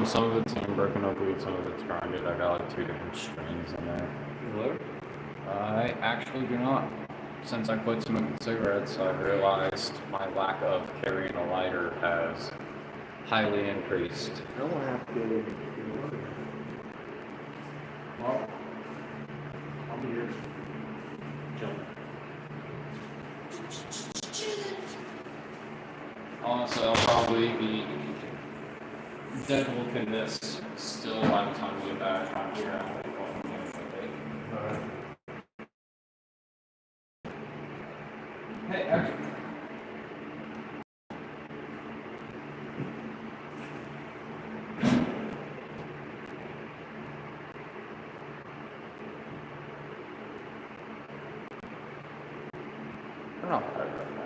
Some of it's unbroken oak weed, some of it's grinded. I got like 2 different strains in there. What? I actually do not. Since I quit smoking cigarettes, I realized my lack of carrying a lighter has highly increased. I don't have to. Well, I'll be here. Jump. Honestly, I'll probably be dead looking this still by the time we get back. Trying to figure out what I'm doing with it. Alright. Hey, actually. They're not bad right now.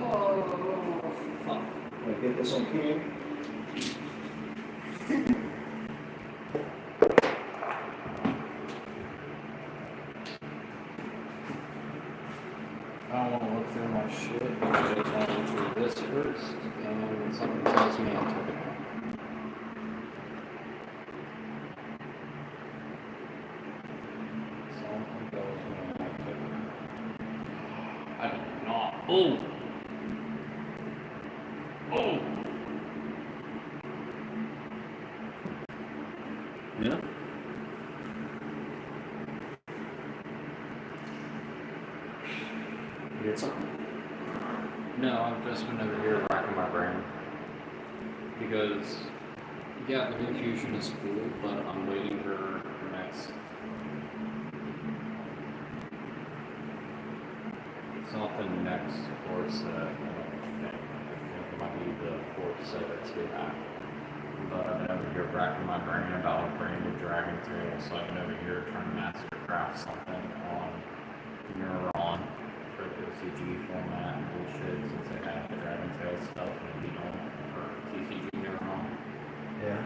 Oh, fuck. Can I get this on camera? I don't want to look through my shit. I just want to look through this first, and something tells me I took it out. Something tells me I took it out. I did not. Oh! Oh! Yeah? You get something? No, I've just been over here racking my brain. Because, yeah, the new fusion is cool, but I'm waiting for next It's not the next course that I think. I think it might be the course that's we have. But I've been over here racking my brain about bringing the Dragon Tail, so I've been over here trying to mastercraft something on Neuron for the OCG format and bullshit, since they have the Dragon Tail stuff and we don't for TCG Neuron. Yeah.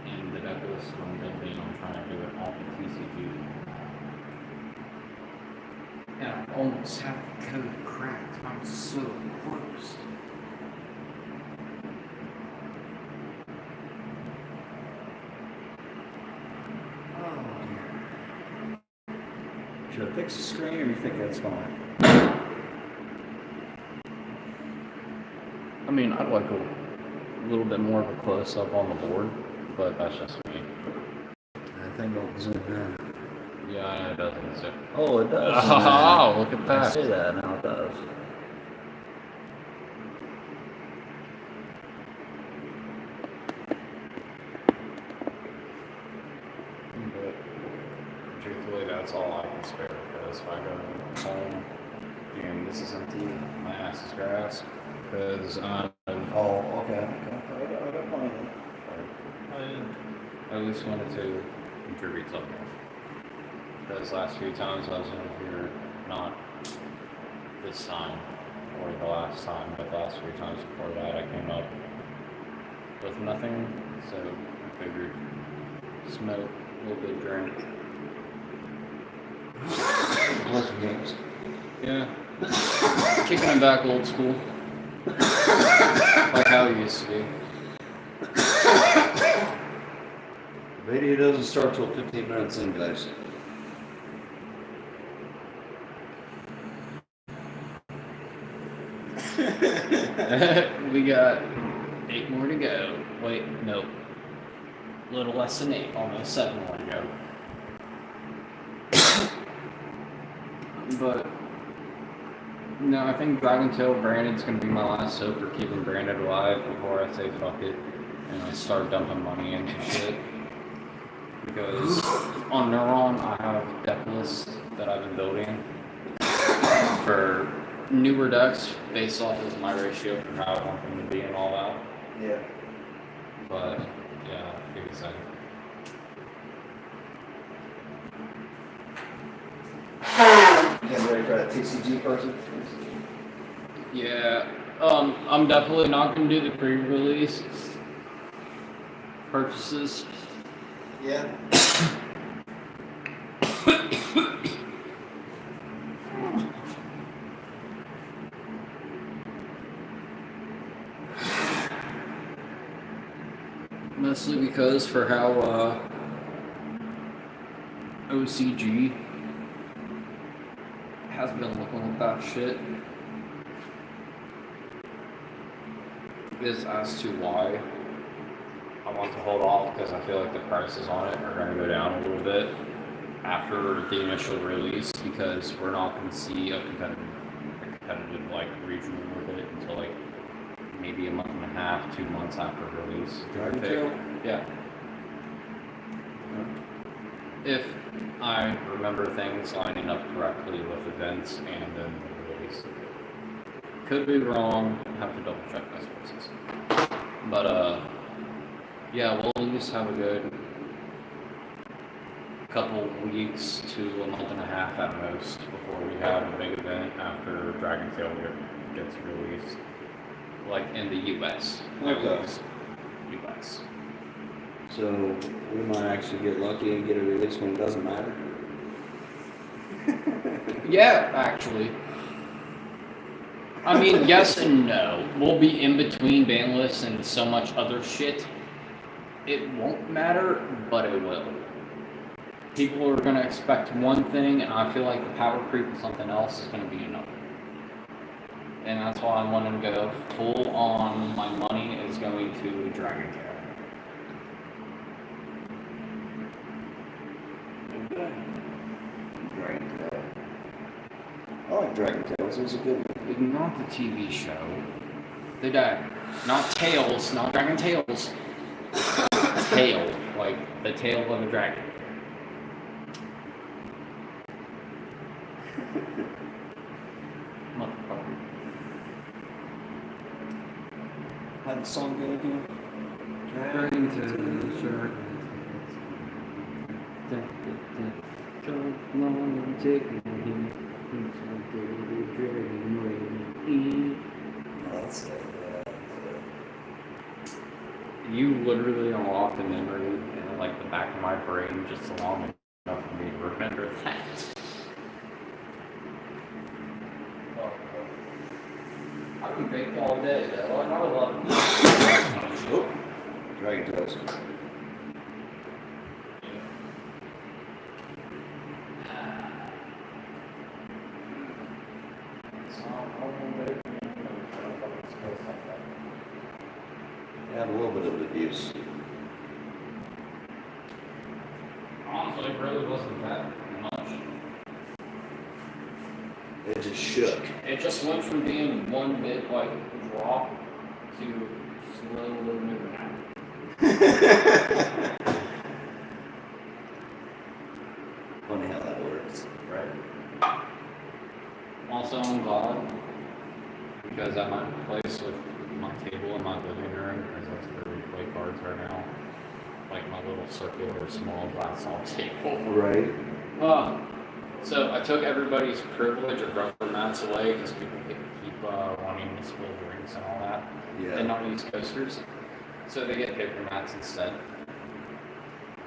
And the deck list that I'm building, I'm trying to do it off of TCG format. And I almost have the code cracked. I'm so close. Should I fix the screen or you think that's fine? I mean, I'd like a little bit more of a close up on the board, but that's just me. I think don't zoom in. Yeah, it doesn't. So. Oh, it does. Oh, look at I that. see that now. It does. But truthfully, that's all I can spare, because if I go home and this is empty, my ass is grass, because Oh, okay. I got mine. I at least wanted to contribute something. Because last few times I was in here, not this time or the last time, but the last few times before that, I came up with nothing, so I figured smoke, a little bit of drink. Pleasure games. Yeah. Kicking it back old school. Like how it used to be. Video doesn't start till 15 minutes in, guys. We got 8 more to go. Wait, no. A little less than 8, almost 7 more to go. But no, I think Dragon Tail Branded's gonna be my last hope for keeping Branded alive before I say fuck it and I start dumping money into shit. Because on Neuron I have deck lists that I've been building for newer decks based off of my ratio for how I want them to be and all that. Yeah. But yeah, give me a second. Getting ready for that TCG person? Yeah, I'm definitely not gonna do the pre-release purchases. Yeah. Mostly because for how OCG has been looking at that shit is as to why I want to hold off, because I feel like the prices on it are going to go down a little bit after the initial release, because we're not going to see a competitive like regional with it until like maybe a month and a half, 2 months after release. Dragon Tail? Yeah. If I remember things lining up correctly with events and then the release. Could be wrong, have to double check my sources. But yeah, we'll at least have a good couple weeks to a month and a half at most before we have a big event after Dragon Tail gets released. Like in the US. Okay. US. So we might actually get lucky and get a release when it doesn't matter. Yeah, actually. I mean, yes and no. We'll be in between ban lists and so much other shit. It won't matter, but it will. People are going to expect one thing, and I feel like the power creep of something else is going to be another. And that's why I'm wanting to go full on. My money is going to Dragon Tail. Dragon Tail. I like Dragon Tales. It was a good one. Not the TV show. The deck. Not Tails, not Dragon Tales. Tail. Like the tail of a dragon. How'd the song go again? Dragging to the shark. Come on and take me here. That's it. You literally unlocked a memory in like the back of my brain just long enough for me to remember that. I can bake all day though. I love it. Oh, Dragon Toast. Had a little bit of abuse. Honestly, it really wasn't that much. It just shook. It just went from being one big like drop to slow moving out. Funny how that works, right? Also, I'm glad because at my place with my table in my living room, because that's where we play cards right now, like my little circular small glass all table. Right. So I took everybody's privilege of rubber mats away because people keep wanting to spill drinks and all that, and not use coasters. So they get paper mats instead.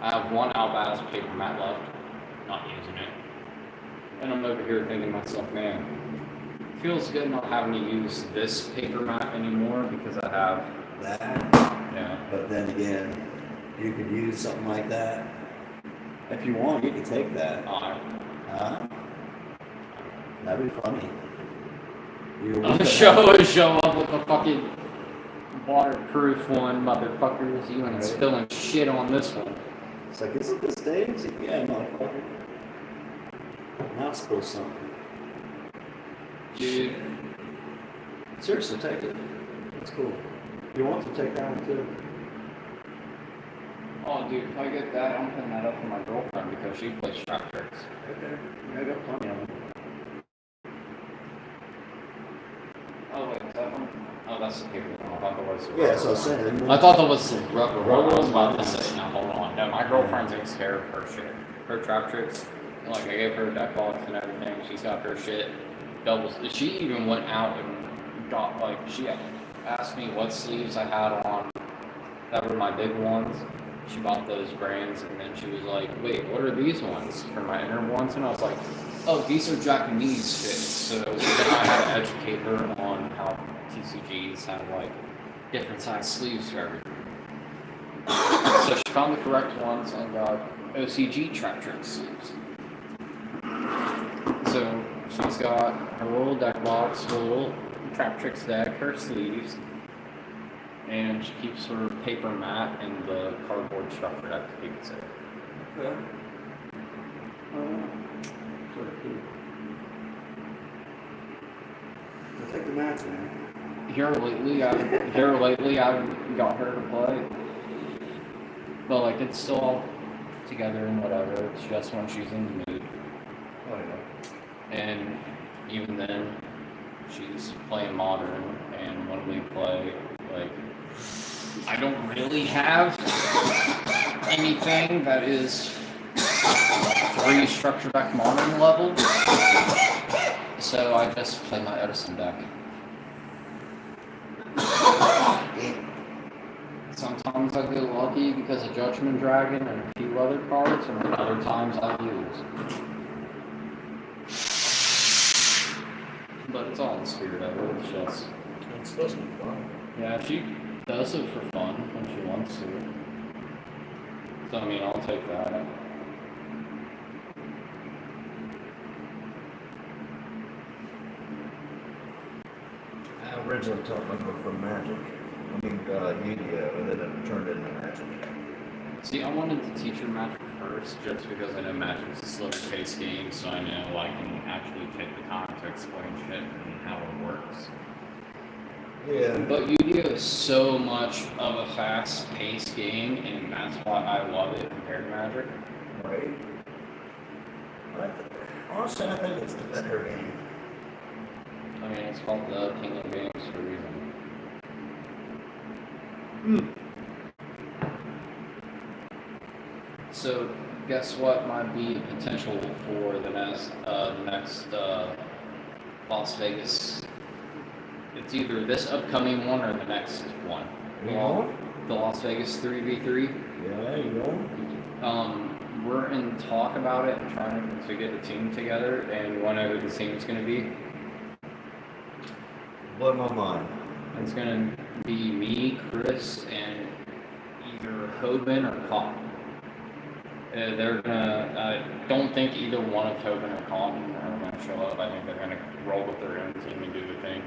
I have one Alba's paper mat left, not using it. And I'm over here thinking to myself, man, it feels good not having to use this paper mat anymore because I have that. Yeah. But then again, you could use something like that. If you want, you could take that. Huh? That'd be funny. Show up with a fucking waterproof one, motherfuckers. You ain't spilling shit on this one. It's like, isn't this Dave's? Yeah, motherfucker. Now spill something. Dude. Seriously, take it. It's cool. You want to take that one too? Oh, dude, if I get that, I'm putting that up for my girlfriend because she plays trap tricks. Okay. I got plenty of them. Oh, wait, is that one? Oh, that's the paper one. I thought that was the Yeah, so I was saying. I thought that was the rubber one. I was about to say, now hold on. No, my girlfriend takes care of her shit. Her trap tricks. Like, I gave her a deck box and everything. She's got her shit. Doubles. She even went out and got, like, she asked me what sleeves I had on that were my big ones. She bought those brands, and then she was like, wait, what are these ones for my inner ones? And I was like, oh, these are Japanese fits. So then I had to educate her on how TCGs have, like, different size sleeves for everything. So she found the correct ones and got OCG trap trick sleeves. So she's got her little deck box, her little trap tricks deck, her sleeves, and she keeps her paper mat in the cardboard structure deck to keep it safe. Okay. Sort of cool. I'll take the mats, man. Here lately, I've got her to play, but like it's still all together and whatever. It's just when she's in the mood. Oh yeah. And even then, she's playing modern, and when we play, like, I don't really have anything that is 3 structure deck modern level, so I just play my Edison deck. Sometimes I get lucky because of Judgment Dragon and a few other cards, and other times I lose. But it's all in the spirit of it, it's just... It's supposed to be fun. Yeah, she does it for fun when she wants to. So, I mean, I'll take that. I originally taught myself from Magic. Yu-Gi-Oh! And then it turned into Magic. See, I wanted to teach her Magic first, just because I know Magic's a slower paced game, so I know I can actually take the time to explain shit and how it works. Yeah. But Yu-Gi-Oh! Is so much of a fast-paced game, and that's why I love it compared to Magic. Right. Honestly, I think it's the better game. I mean, it's called the King of Games for a reason. So, guess what might be the potential for the next Las Vegas? It's either this upcoming one or the next one. The Las Vegas 3v3. Yeah, you know. We're in talk about it and trying to get a team together, and you want to know who the team's going to be? Blow my mind. It's going to be me, Chris, and either Hoban or Cotton. They're gonna. I don't think either one of Hoban or Cotton are gonna show up. I think they're gonna roll with their own team and do the thing.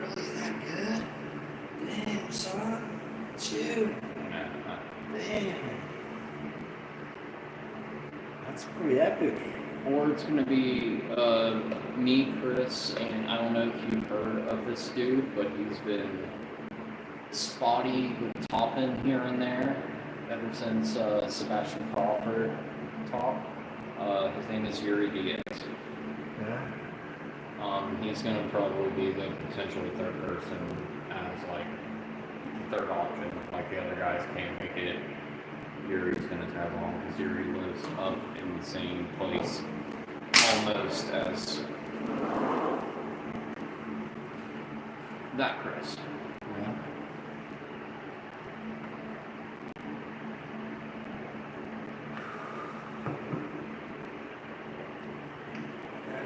Really that good? Damn, son. Chill. Damn. That's pretty epic. Or it's gonna be me, Chris, and I don't know if you've heard of this dude, but he's been spotty with topping here and there ever since Sebastian Crawford talked. His name is Yuri Diaz. Yeah. He's going to probably be the potential third person as like third option. Like the other guys can't make it. Yuri's going to tag along because Yuri lives up in the same place almost as that Chris. Yeah.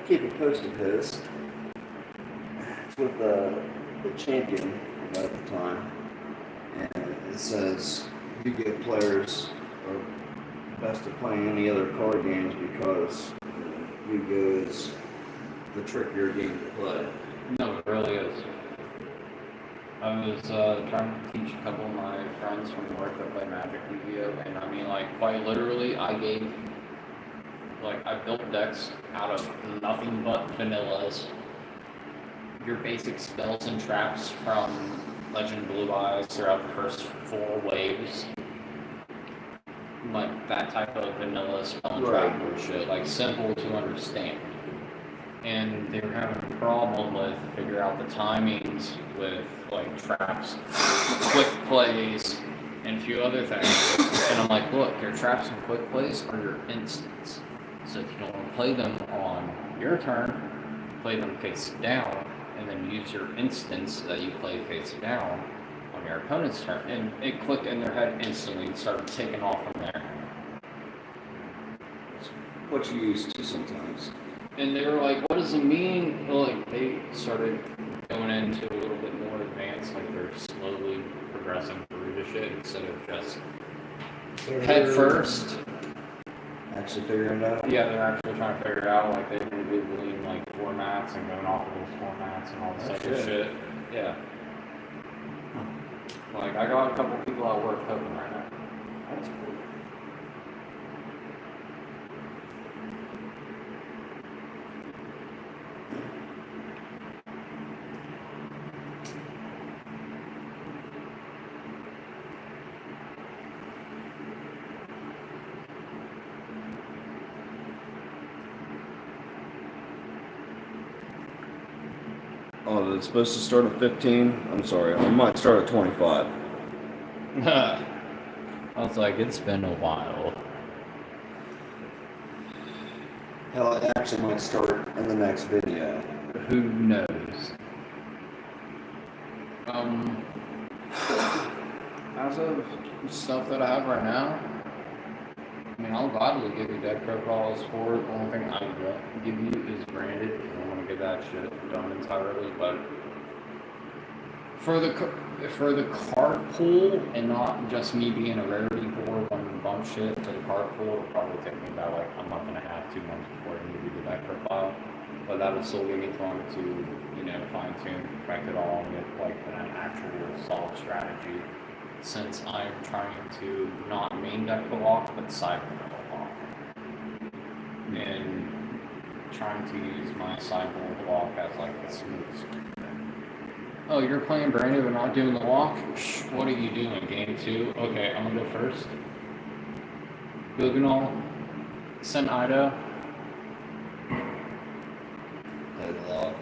Keep it posted, because it's with the champion at the time, and it says you get players are best to play any other card games because Yu-Gi-Oh is the trickier game to play. No, it really is. I was trying to teach a couple of my friends from work that play Magic Yu-Gi-Oh, and I mean, like, quite literally, I built decks out of nothing but vanillas. Your basic spells and traps from Legend Blue Eyes throughout the first 4 waves. Like, that type of vanilla spell and trap bullshit. Like, simple to understand. And they were having a problem with figure out the timings with, like, traps, quick plays, and a few other things. And I'm like, look, your traps and quick plays are your instants. So if you don't want to play them on your turn, play them face down, and then use your instance that you play face down on your opponent's turn. And it clicked in their head instantly and started taking off from there. What you used to sometimes. And they were like, what does it mean? Well, like, they started going into a little bit more advanced, like they're slowly progressing through the shit instead of just head first. Actually figuring it out? Yeah, they're actually trying to figure it out. Like, they've been Googling, like, formats and going off of those formats and all this other shit. Yeah. Like, I got a couple people at work hoping right now. That's cool. Oh, it's supposed to start at 15? I'm sorry, I might start at 25. I was like, it's been a while. Hell, it actually might start in the next video. Who knows? As of stuff that I have right now, I mean, I'll gladly give you deck profiles for it. The only thing I won't give you is branded, because I want to get that shit done entirely. But for the card pool, and not just me being a rarity board on bump shit, for the card pool, it'll probably take me about like a month and a half, 2 months before I can give you the deck profile. But that will still give me time to, you know, fine tune, perfect it all, and get like an actual solid strategy. Since I'm trying to not main deck the lock, but sideboard the lock. And trying to use my sideboard lock as like a smooth screen thing. Oh, you're playing Brandon but not doing the lock? Psh, what are you doing? Game 2? Okay, I'm gonna go first. Guganol, send Ido. Head lock.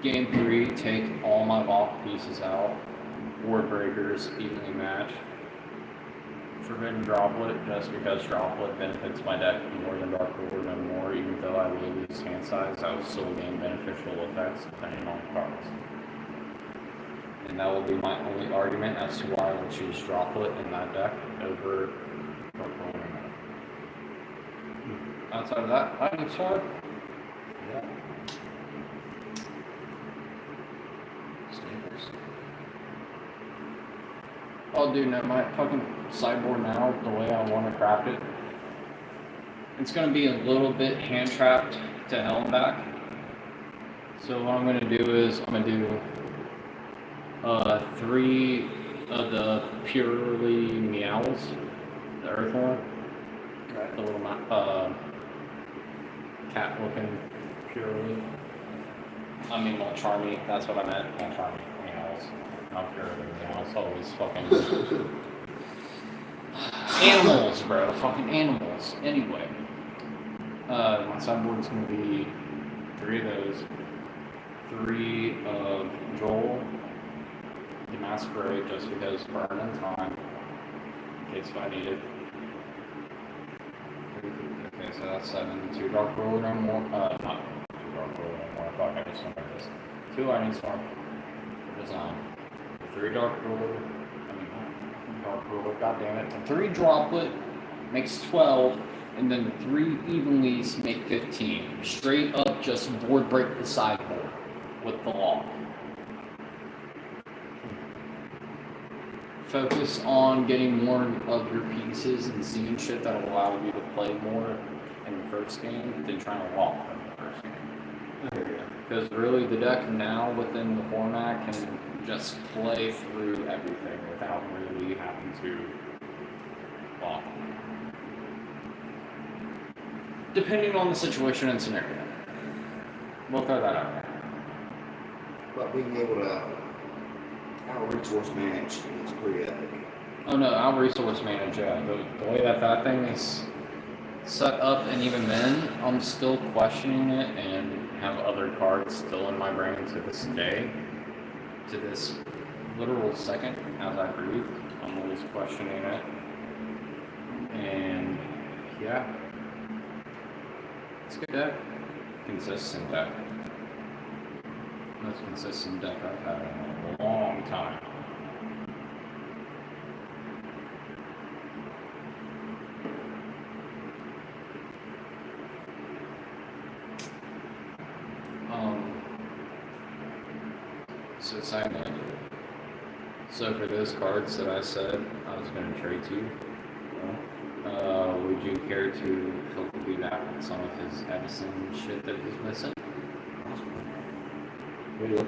Game 3, take all my lock pieces out. Ward Breakers evenly match. Forbidden Droplet, just because Droplet benefits my deck more than Dark Ruler and more, even though I will lose hand size, I will still gain beneficial effects depending on the cards. And that will be my only argument as to why I will choose Droplet in that deck over Dark Ruler. Outside of that, I think so. Yeah. Sneakers. Oh, dude, no, my fucking sideboard now, the way I want to craft it, it's going to be a little bit hand trapped to hell and back. So what I'm going to do is I'm going to do 3 of the purely meows, the Earthworm, Okay. the little cat looking purely. I mean, not charmy, that's what I meant, not charmy, meows. Not purely meows, always fucking animals, bro, fucking animals. Anyway, my sideboard's gonna be 3 of those, 3 of Joel, the Masquerade, just because burn in time, in case if I need it. Okay, so that's 7. 2 Dark Ruler and more. Not 2 Dark Ruler and more. Fuck, I just remembered this. 2 Lightning Storm. Design. 3 Dark Ruler. Dark Ruler, goddammit. The 3 Droplet makes 12, and then the 3 Evenlies make 15. Straight up just board break the sideboard with the lock. Focus on getting more of your pieces and seeing shit that'll allow you to play more in the first game than trying to walk in the first game. Because really the deck now within the format can just play through everything without really having to walk. Depending on the situation and scenario. We'll throw that out there. But being able to out-resource manage is pretty epic. Oh no, I'll resource manage, yeah. The way that thing is set up, and even then, I'm still questioning it and have other cards still in my brain to this day. To this literal second, as I breathe, I'm always questioning it. And yeah, it's a good deck. Consistent deck. Most consistent deck I've had in a long time. So side note. So for those cards that I said I was going to trade to you, would you care to help me back with some of his Edison shit that he's missing? Really?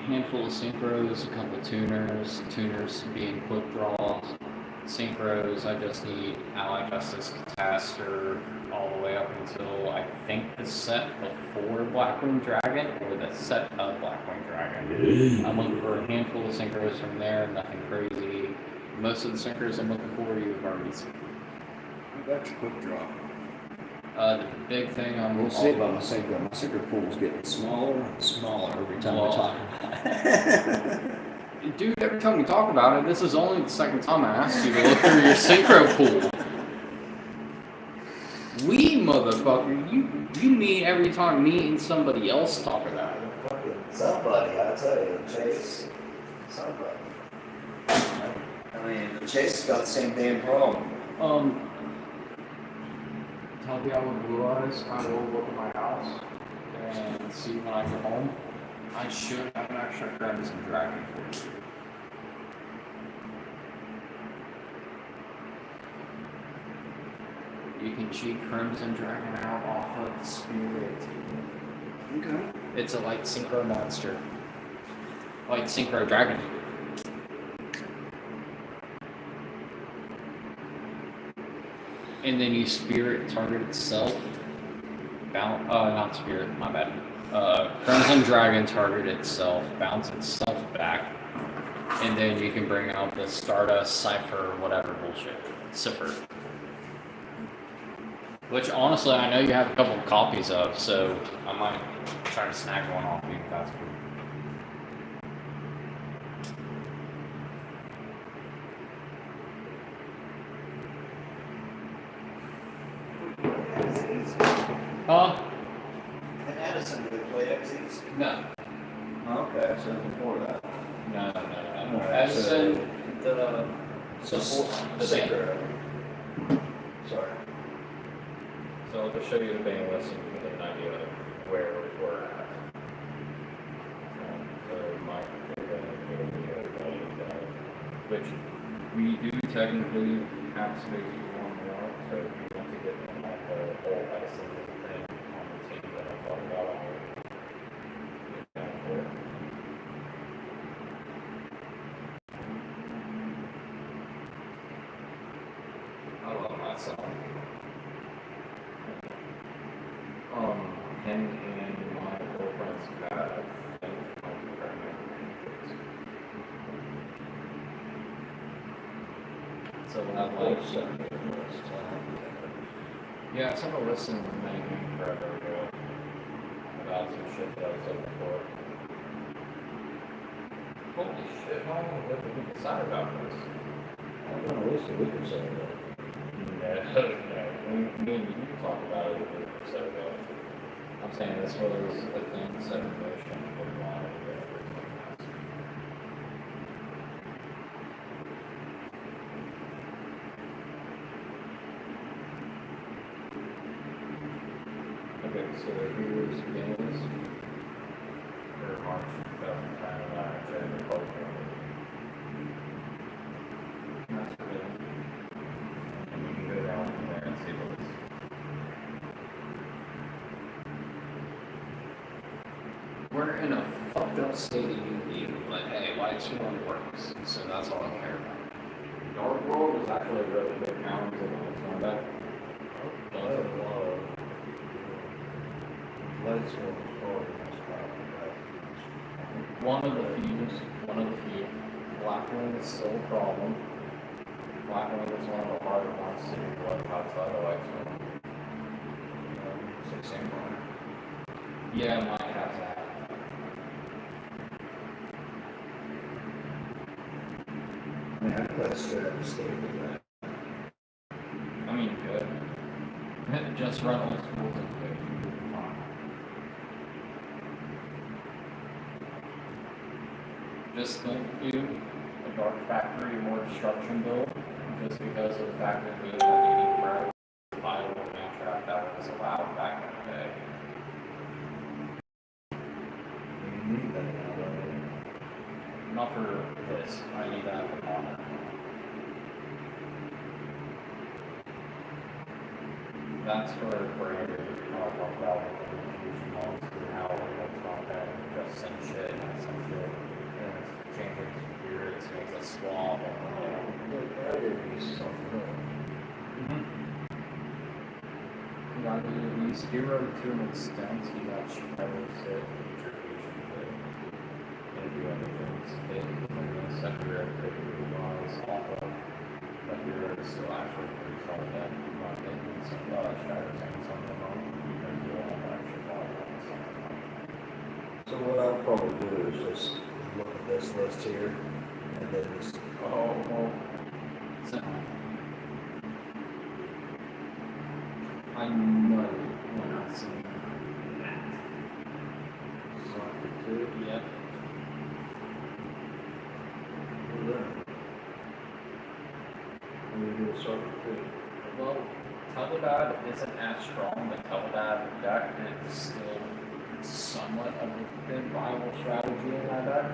Handful of synchros, a couple tuners being quick draws. Synchros, I just need Ally Justice Catastor all the way up until I think the set before Blackwing Dragon or the set of Blackwing Dragon. I'm looking for a handful of synchros from there, nothing crazy. Most of the synchros I'm looking for you've already seen. What about your quick draw? The big thing We'll see about my synchro. My synchro pool is getting smaller and smaller every time we talk about it. Dude, every time we talk about it, this is only the second time I asked you to look through your synchro pool. We motherfucker, you mean every time me and somebody else talk about it. Fucking somebody, I tell you, Chase. Somebody. I mean, Chase has got the same damn problem. Tell me I with blue eyes, I will look at my house and see when I get home. I should have an extra Crimson Dragon for you. You can cheat Crimson Dragon out off of Spirit. Okay. It's a light synchro monster. Light synchro dragon. And then you spirit target itself. Not spirit, my bad. Crimson Dragon target itself, bounce itself back, and then you can bring out the Stardust, Cypher, whatever bullshit. Cipher. Which honestly, I know you have a couple of copies of, so I might try to snag one off you if that's cool. Huh? And Addison, do they play X's? No. Okay, so before that. No. Alright, Edison, the sinker. Sorry. So I'll just show you the band list and you can get an idea of where we're at. Which we do technically have space for one more, so if you want to get them like the whole Edison thing on the team that I thought about, I'll get down for it. I love that song. Him and my girlfriend's got a thing called Paramount. So when I like, yeah, I sent a list in many forever ago about some shit that I said before. Holy shit, how long have we decided about this? I've done a list a week or so ago. No. Me and you talked about it a week or so ago. I'm saying this was a thing set in motion for a while ago. Okay, so here's games for March 2010 last year in the Republic. That's good. And we can go down from there and see what's. We're in a fucked up state of union, but hey, Lights One works, so that's all I care about. Dark World was actually a really big challenge that I was going back. One of the few. Blackwing is still a problem. Blackwing is one of the harder ones to do outside of Lights One. Yeah, mine has that. I mean, I play straight up state with that. I mean, good. Just run old schools and good. Fine. Just don't do a Dark Factory or Destruction build, just because of the fact that we have 80 crowds viable mantrap that was allowed back in the day. You need that now, right? Not for this. I need that for Honor. That's for Brandon. I'll talk about with the infusion logs and how it looks on that and just some shit and some shit. And it's changing spirits, makes us swap. I did use something. You got to at least hero to an extent. You got Shredder's hit, future fusion hit, and a few other things hit. And then secondary activity wise off of. But hero is still actually pretty solid that run it. And some Shredder's and something on. Because you all have actually bought it. So what I'll probably do is just look at this list here, and then just So, I know when I see that. soccer two. Yep. I'm gonna do a soccer two. Well, Teledad isn't as strong, but Teledad deck is still somewhat of a good viable strategy in that deck.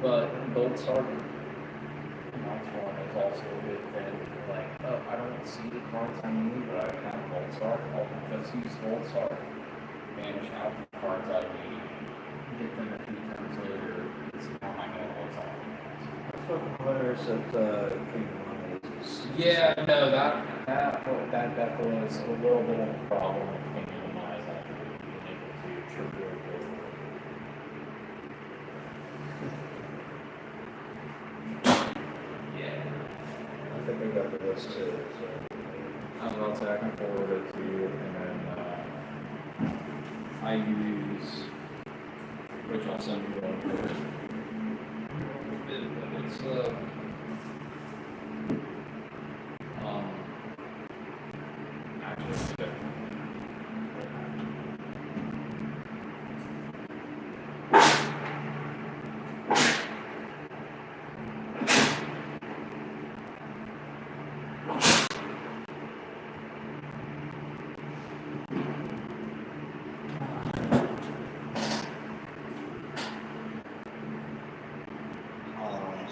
But Gold Star Knights one is also a good thing. Like, oh, I don't see the cards I need, but I can have Gold Star. I'll just use Gold Star. Banish out the cards I need. Get them a few turns later. It's how my hand looks on. That's what the players at Kingdom is. Yeah, no, that deck was a little bit of a problem with Kingdom Eyes after being able to trigger it. I think I got the list too. So. I was about to say I can forward it to you, and then I use, which I'll send you one first. It's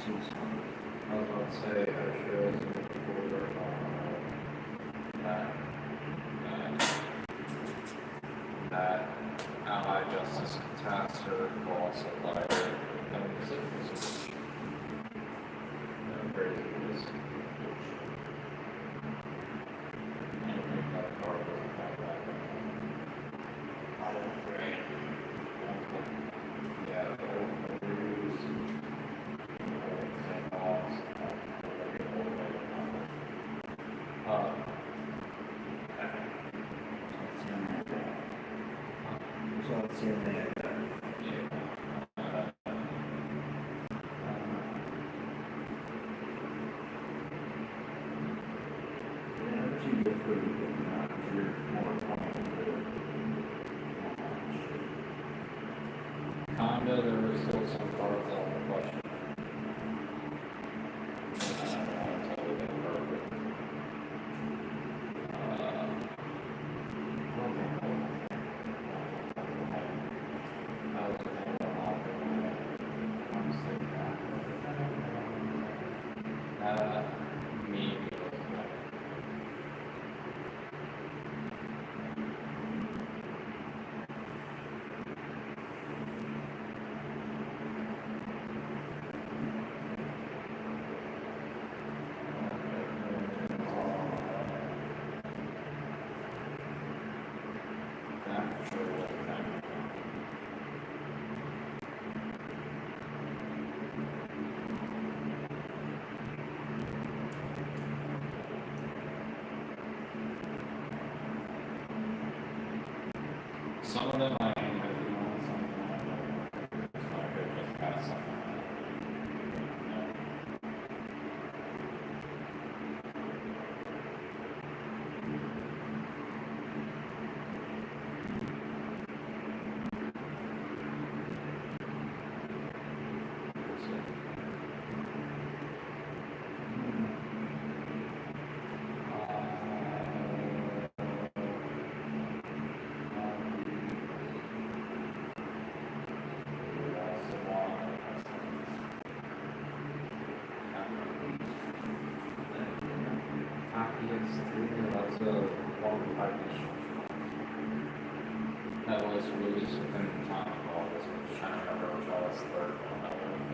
boxes. I was about to say, I should before that Allied Justice Catastor also lied. That was it. Crazy. Anything that card doesn't have that. I don't agree. Yeah, the old movies, St. Paul's, So it's in there. Kinda, there were still some cards that were questionable. Totally didn't work. Maybe. Some of them I am working on, some of them I could just pass something. That's a 1-5 issue. That was released within the time of August. I'm just trying to remember which was the third one. I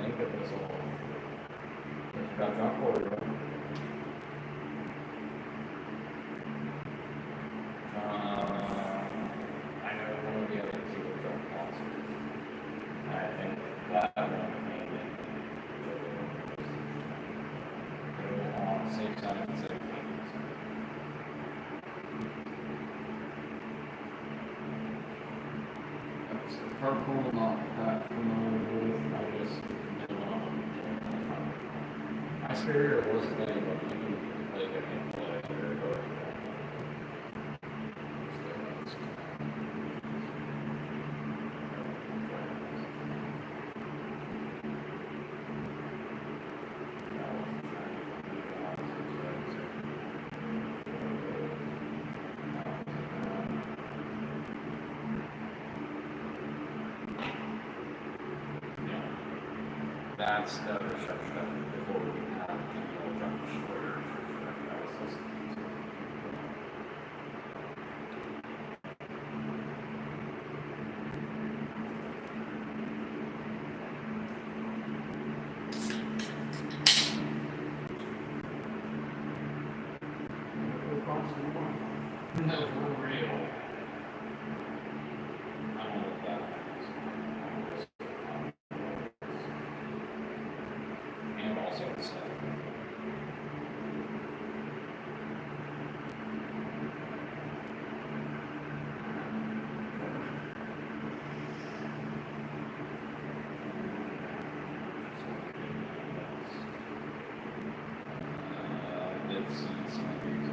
think it was a little. It got dropped or I know one of the other two were dropped also. I think that one made it. On the safe side, it's like carpool not that familiar with. I just my superior was a thing, but you can play good and play or that's the other section before we can have the jump shorter. That was listening to. No, for real. I don't know what that is. And also the stuff. I did see some of these.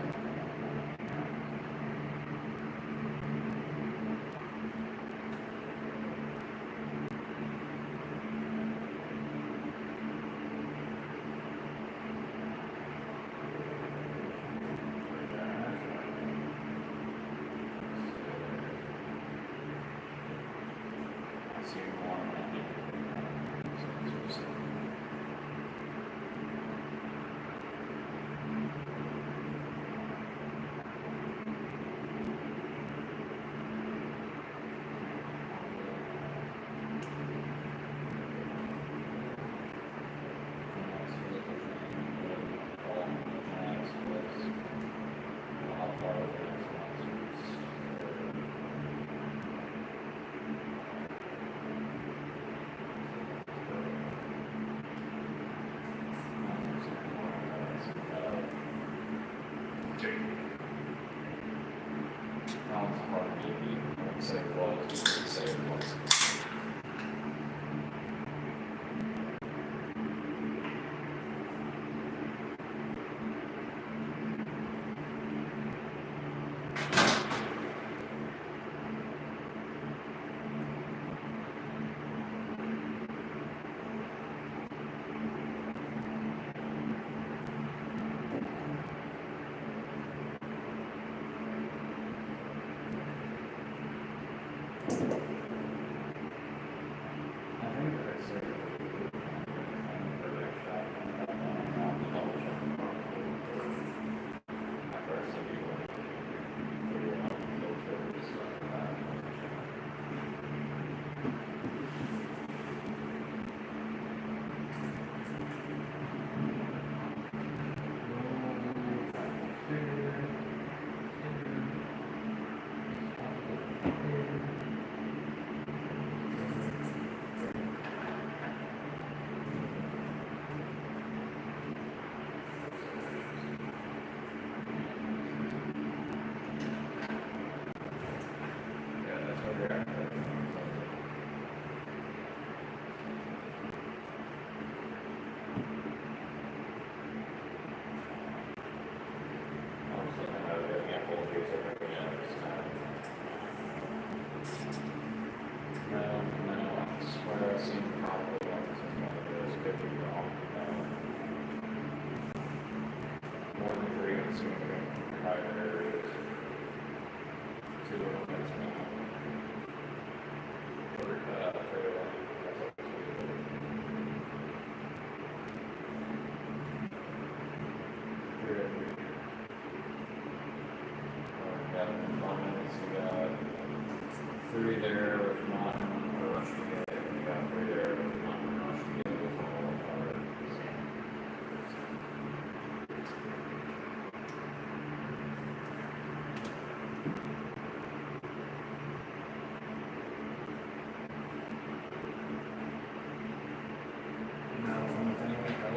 I see one.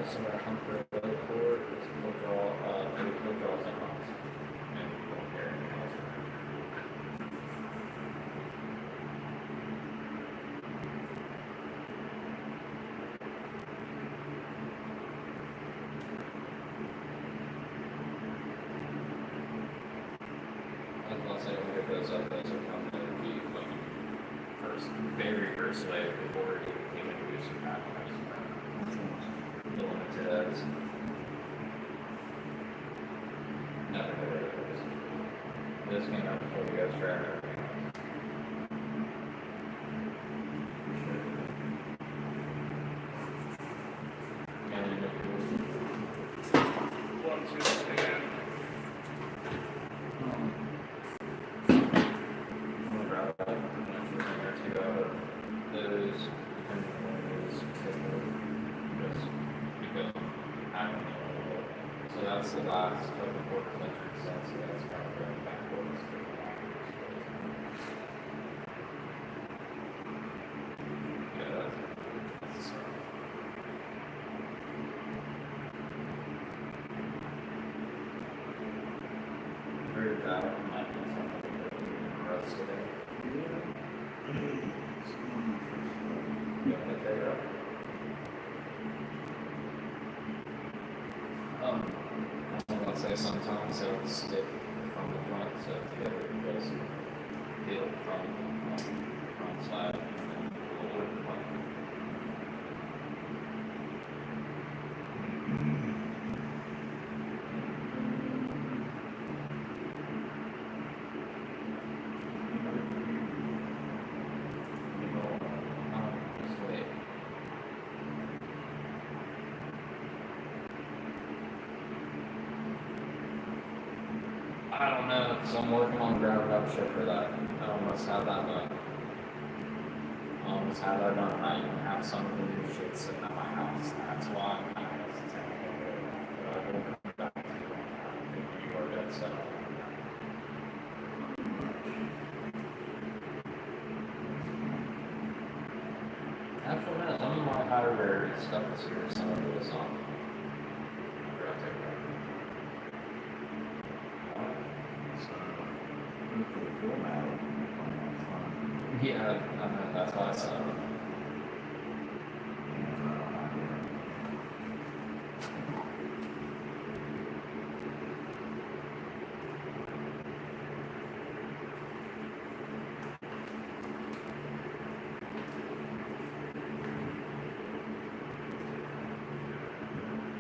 So that Hunter Road court is maybe Coach and Ross. And don't care anything else. I was about to say, when it goes up, those are from the very first wave before it became introduced to Pathways. The limited ads. No, this came out before you guys tried everything else. And one, two, three. I'm gonna grab that extra thing or two out of those, depending on what it is, just because I don't know. So that's the last of the quarter century set, so that's kind of going backwards. Yeah, that's the start. Very bad. Might be something that roths today. You want to take it up? I was gonna say sometimes it'll stick from the front, so together it goes peel from the front side and then the wood plank. Just wait. I don't know, because I'm working on ground up shit for that. I almost have that done. I almost have that done, and I even have some of the new shit sitting at my house. That's why I'm kind of hesitant. But I will come back to you when you are dead set. Actually, no, some of my higher rarity stuff is here, some of it is on. I'm gonna take that. Yeah, I know, that's why I said it.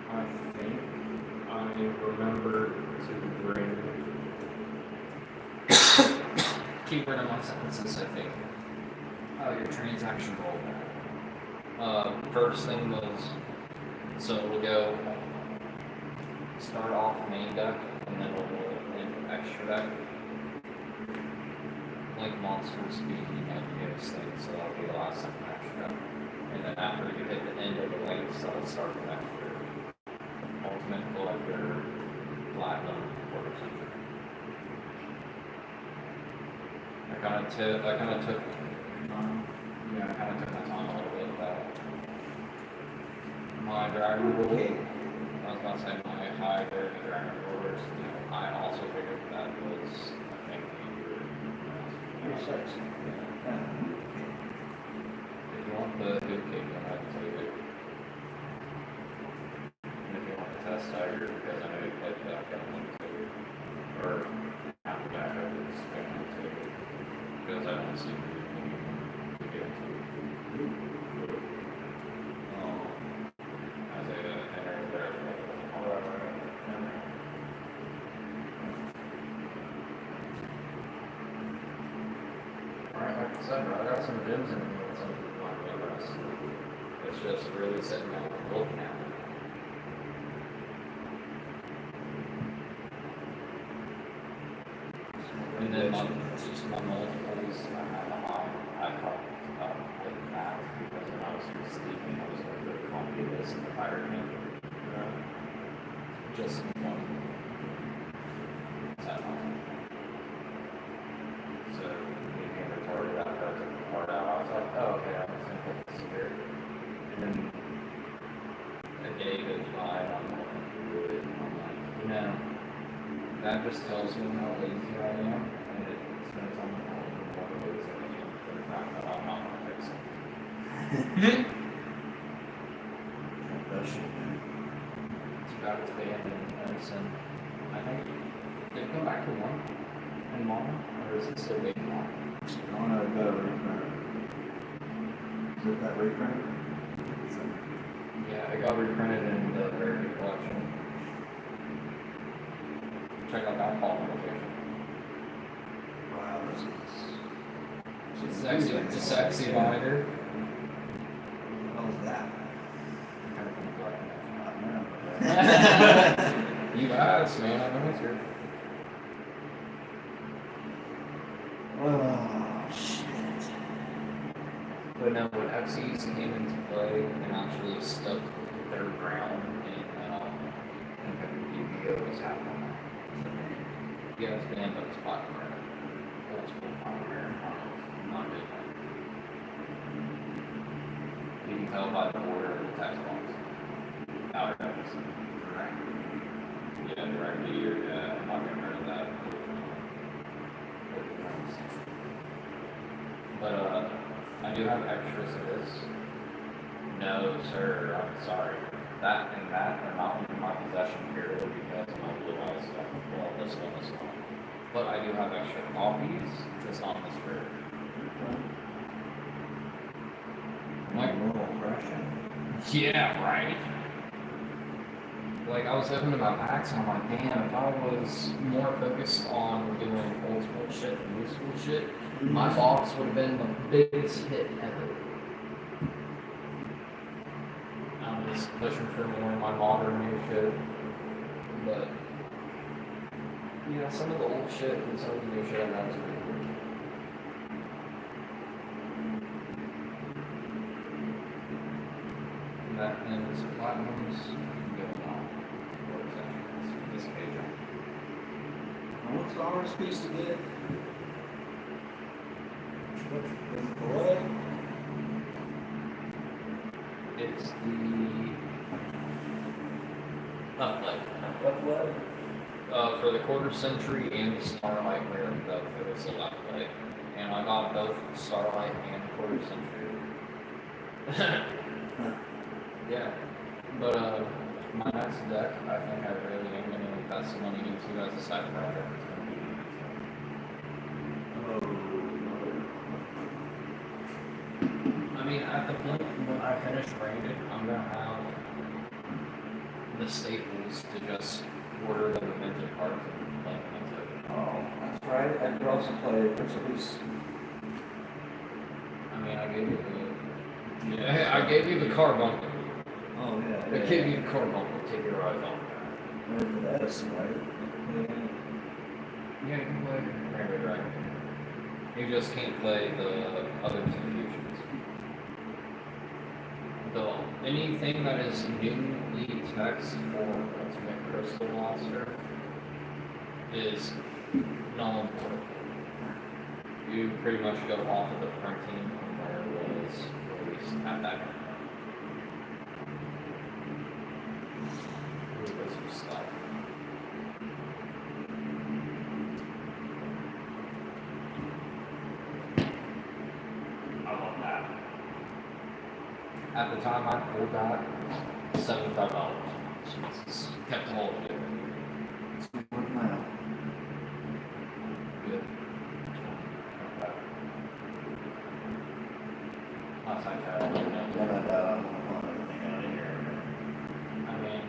I think I remember to bring keyword in my sentences, I think. Your transaction roll. First thing was, so we'll go start off main deck, and then we'll go in extra deck. Like monster speed, and newest thing, so that'll be the last thing in extra deck. And then after you hit the end of the links, that'll start with extra. Ultimate Collector, Platinum, Quarter Century. I kind of took my time a little bit with that. My Dragon Rule, I was about to say my high rarity Dragon Rulers, I also figured that was a thing if you want the good kick, then I can take it. And if you want the test tiger, because I know you played that, I got one too. Or after that, I was going to take it. Because I don't see anything to get to. As I enter there, alright, like I said, I got some gems in me and some of my favorites. It's just really sitting down and looking at it. And then my multiples, I have a high. I fucked up with that because when I was sleeping, I was going to copy this and fire him. Just one. That one. So, being retarded after I took the part out, I was like, oh, okay, I was going to put this here. And then, again, day goes by and I'm looking through it and I'm like, that just tells me how lazy I am, and it turns on me more lazy I am for the fact that I'm not gonna fix it. That shit, man. It's about its band and medicine. I think did it come back to 1 in mono, or is it still big mono? I don't know, got a reprint. Is it that reprint? Yeah, it got reprinted in the Rarity collection. Check out that qualification. Wow, this is It's a sexy binder. What was that? You asked, man. I know it's your. Oh, shit. But no, when FCs came into play and actually stood their ground in Yu-Gi-Oh! Was happening. Yeah, it's banned, but it's popular. Old school popular. Not good. You can tell by the order of the text box. Outer text. Correct. Yeah, directly or I'm not getting rid of that. But I do have extras of this. No, sir, I'm sorry. That and that are not in my possession period because my blue eyes stuff. Well, this one. But I do have extra copies, just on this period. Like a little impression. Yeah, right. Like, I was looking at my packs and I'm like, damn, if I was more focused on doing old school shit than new school shit, my box would have been the biggest hit ever. I'm just pushing for more of my modern new shit. But, yeah, some of the old shit and some of the new shit I got is pretty cool. And that ends platinums. This page. What's the orange piece to get? What's the leg? It's the left leg. Left leg? For the quarter century and the Starlight rare, both it was the left leg. And I got both Starlight and quarter century. Yeah. But my next deck, I think I really am going to invest some money into as a side project. I mean, at the point when I finish branded, I'm going to have the staples to just order the minted cards and play minted. Oh, that's right. I could also play Principles. I mean, I gave you the... Yeah, I gave you the card bundle. Oh, yeah. I gave you the card bundle. Take your eyes off that. For Edison, right? Yeah, you can play Rainbow Dragon. You just can't play the other two fusions. Anything that is newly text for Ultimate Crystal Monster is null and void. You pretty much go off of the printing from where it was released at that time. Ooh, this was stuff. I love that. At the time I pulled that, $75. Jesus. Kept holding it. It's good work now. Good. Last I tried, I didn't know. Everything out of here. I mean,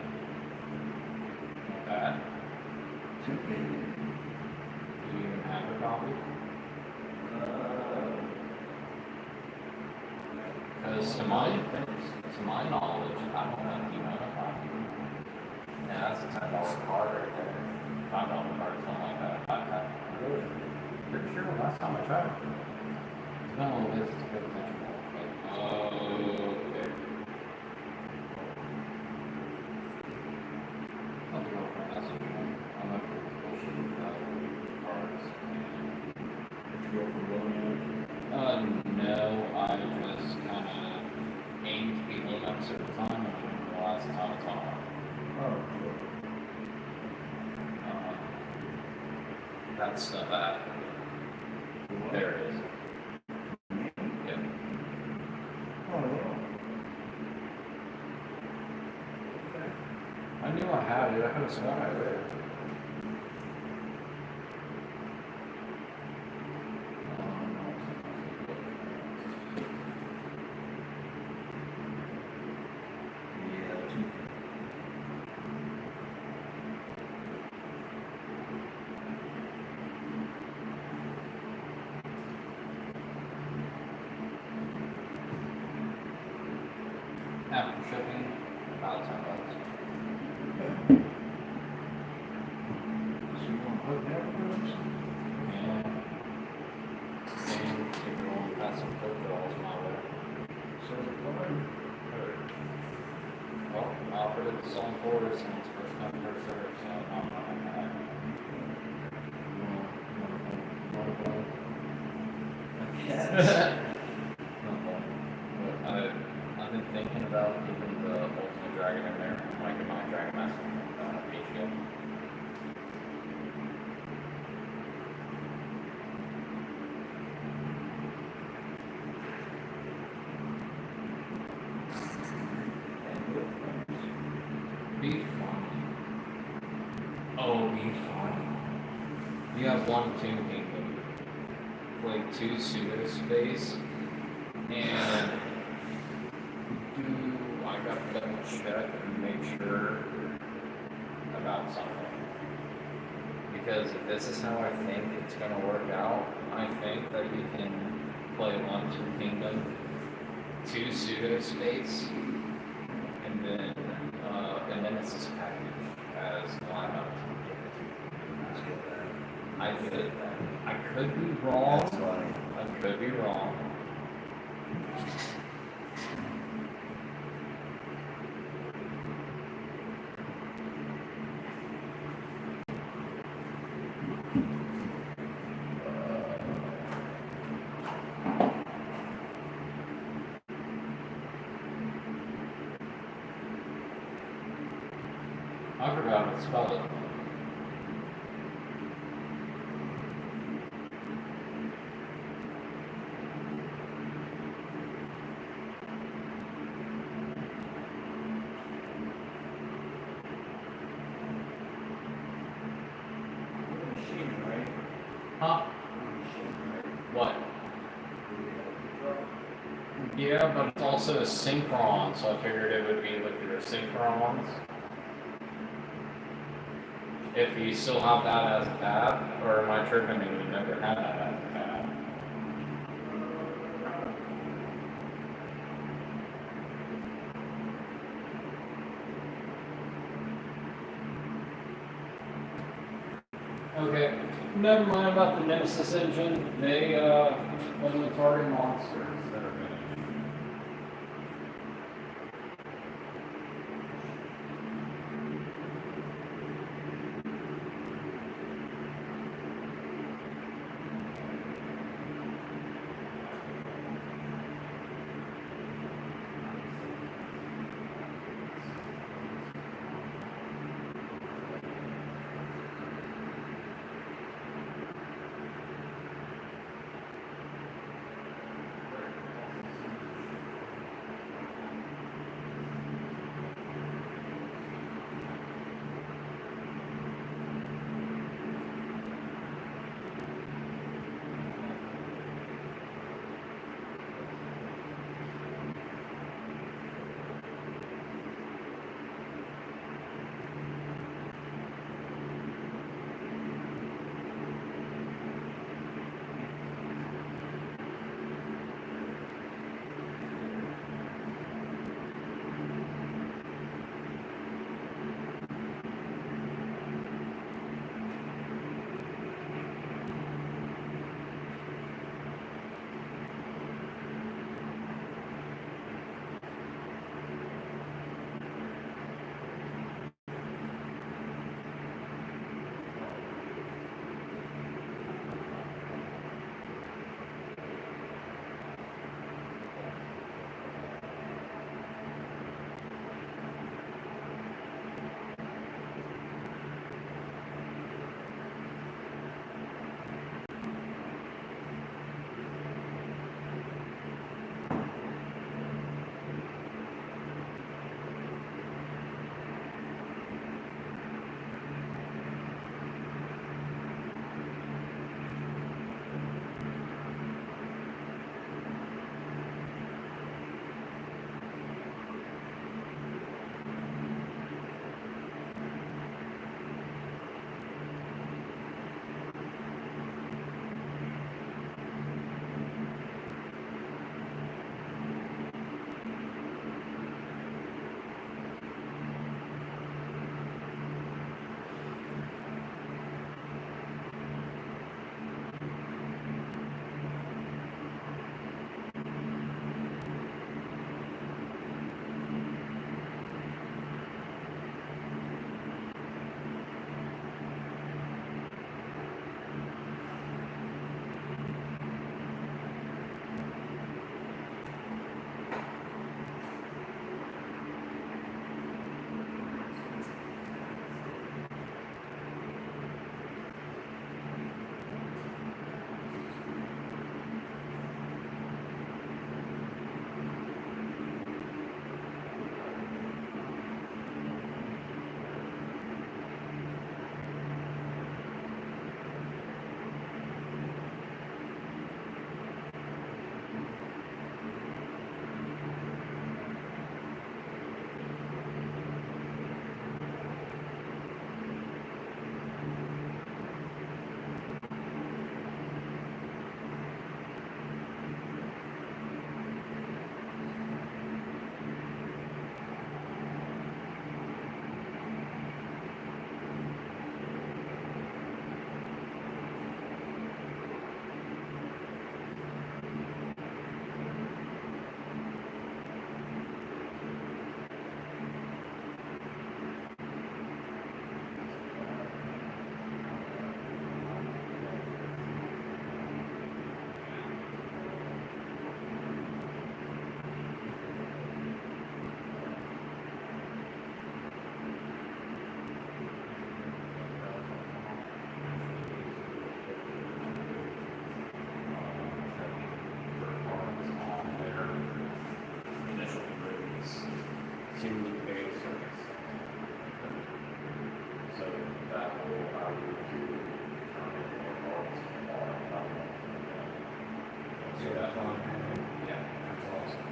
not bad. Too big. Do you even have a copy? Because to my knowledge, I don't know if you have a copy. Yeah, that's a $10 card right there. $5 card, something like that. Pretty sure last time I tried it. It's been a little bit since I paid attention. Okay. I'll be going for a message. I'm not bullshit about cards. Did you go for William? No, I just kind of aimed people at a certain time, and the last time I that stuff at. There it is. Yep. Oh, wow. Okay. I knew I had it. I could have sworn I did. Yeah, two. After shipping, about $10. Okay. So you want to hook that with us? And if you want to pass some coke draws my way. So is it fine? Well, I offered it to someone for us, and it's first come, first served, so I'm not buying that. Yes. But I've been thinking about keeping the Ultimate Dragon in there, like in my Dragon Master PGO. Be funny. Oh, be funny. You have one Tomb Kingdom, play 2 pseudo space, and I gotta double check and make sure about something. Because if this is how I think it's gonna work out, I think that you can play 1 Tomb Kingdom, 2 pseudo space, and then it's this package as lineup. Let's get that. I could be wrong. That's funny. I could be wrong. I forgot how to spell it. Machine, right? Huh? Machine, right? What? Yeah, but it's also a synchron, so I figured it would be like your synchrons. If you still have that as a tab, or am I tripping and you never had that as a tab? Okay, never mind about the Nemesis engine. They only target monsters that are finished. to a circus. So that will allow you to determine what balls are. So that's on. Yeah. That's awesome.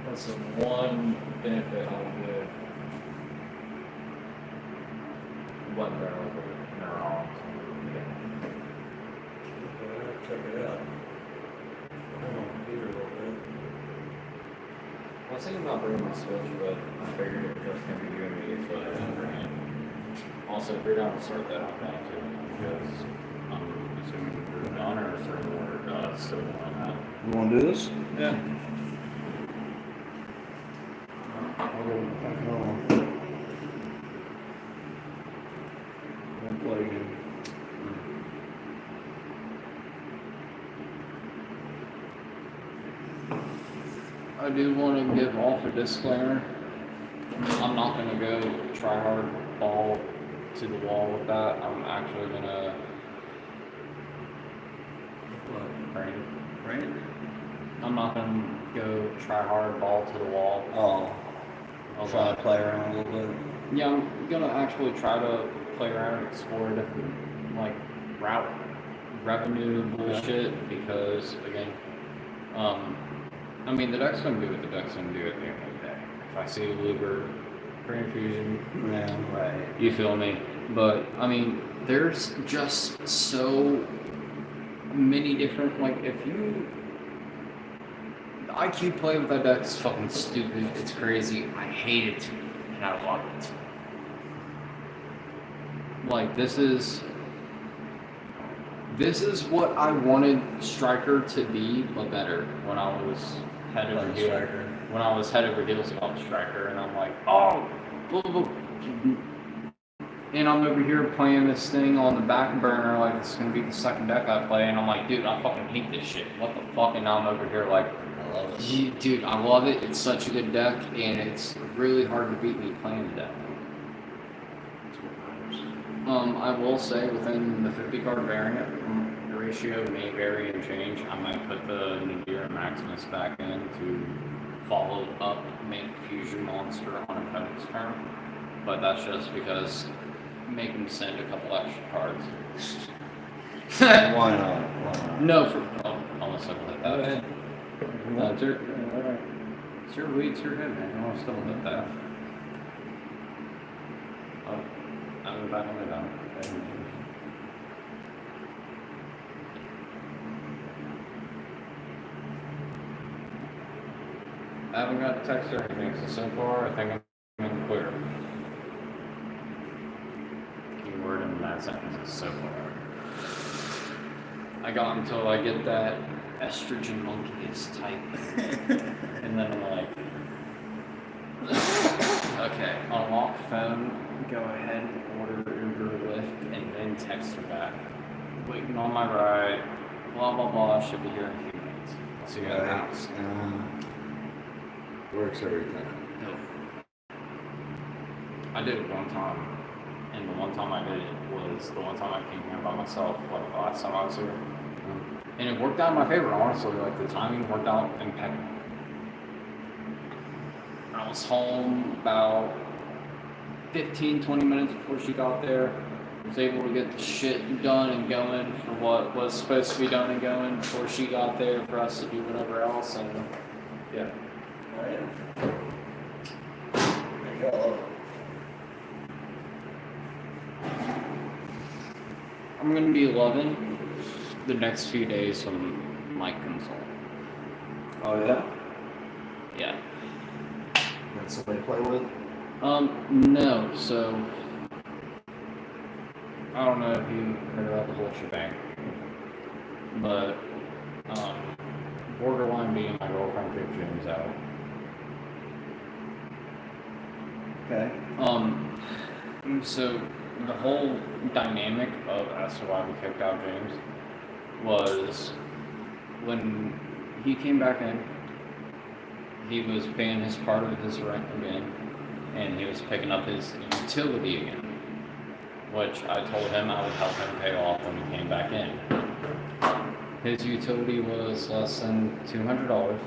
That's the one benefit I'll give button barrels or neurons. Okay, I'll check it out. I'm on computer a little bit. I was thinking about bringing my Switch, but I figured it was just going to be doing me a foot and also, if you're down to start that, I'm down too, because I'm assuming we're done or if we're still on that. You want to do this? Yeah. I'll go back home. I'll play again. I do want to give off a disclaimer. I'm not going to go try hard ball to the wall with that. I'm actually going to Right? I'm not going to go try hard ball to the wall. Oh. I'll try to play around a little bit. Yeah, I'm going to actually try to play around, explore different, like, route revenue bullshit, because, again, I mean, the deck's going to do what the deck's going to do at the end of the day. If I see a Bluebird, Brain Fusion, Yeah, right. you feel me? But, I mean, there's just so many different, like, if you... The IQ play with that deck is fucking stupid. It's crazy. I hate it. And I love it. Like, this is what I wanted Striker to be, but better, when I was head over heels. When I was head over heels about Striker, and I'm like, oh, blah, blah, blah. And I'm over here playing this thing on the back burner, like it's gonna be the second deck I play, and I'm like, dude, I fucking hate this shit. What the fuck? And now I'm over here like, I love it. dude, I love it. It's such a good deck, and it's really hard to beat me playing the deck. I will say within the 50 card variant, the ratio may vary and change. I might put the Nadir and Maximus back in to follow up, make Fusion Monster on opponent's turn. But that's just because make them send a couple extra cards. Why not? Why not? No, almost something like Go that. ahead. No, it's your weed, it's your head, man. I want to still hit that. Oh, I'm back on it now. I haven't got a text or anything, so far I think I'm in clear. Keyword in that sentence is so far. I got until I get that estrogen monkey is type. And then I'm like, okay, unlock phone, go ahead, order Uber, Lyft, and then text her back. Waiting on my ride, blah blah blah, should be here in a few minutes. I'll see you at the house. Works every time. No. I did it one time, and the one time I did it was the one time I came here by myself, like the last time I was here. And it worked out in my favor, honestly. Like, the timing worked out impeccable. I was home about 15-20 minutes before she got there. I was able to get the shit done and going for what was supposed to be done and going before she got there for us to do whatever else. And yeah. I'm gonna be loving the next few days when Mike comes home. Oh yeah? Yeah. Got somebody to play with? No, so I don't know if you heard about the whole shebang, but borderline being my girlfriend kicked James out. Okay. So the whole dynamic of as to why we kicked out James was when he came back in, he was paying his part of his rent again, and he was picking up his utility again, which I told him I would help him pay off when he came back in. His utility was less than $200,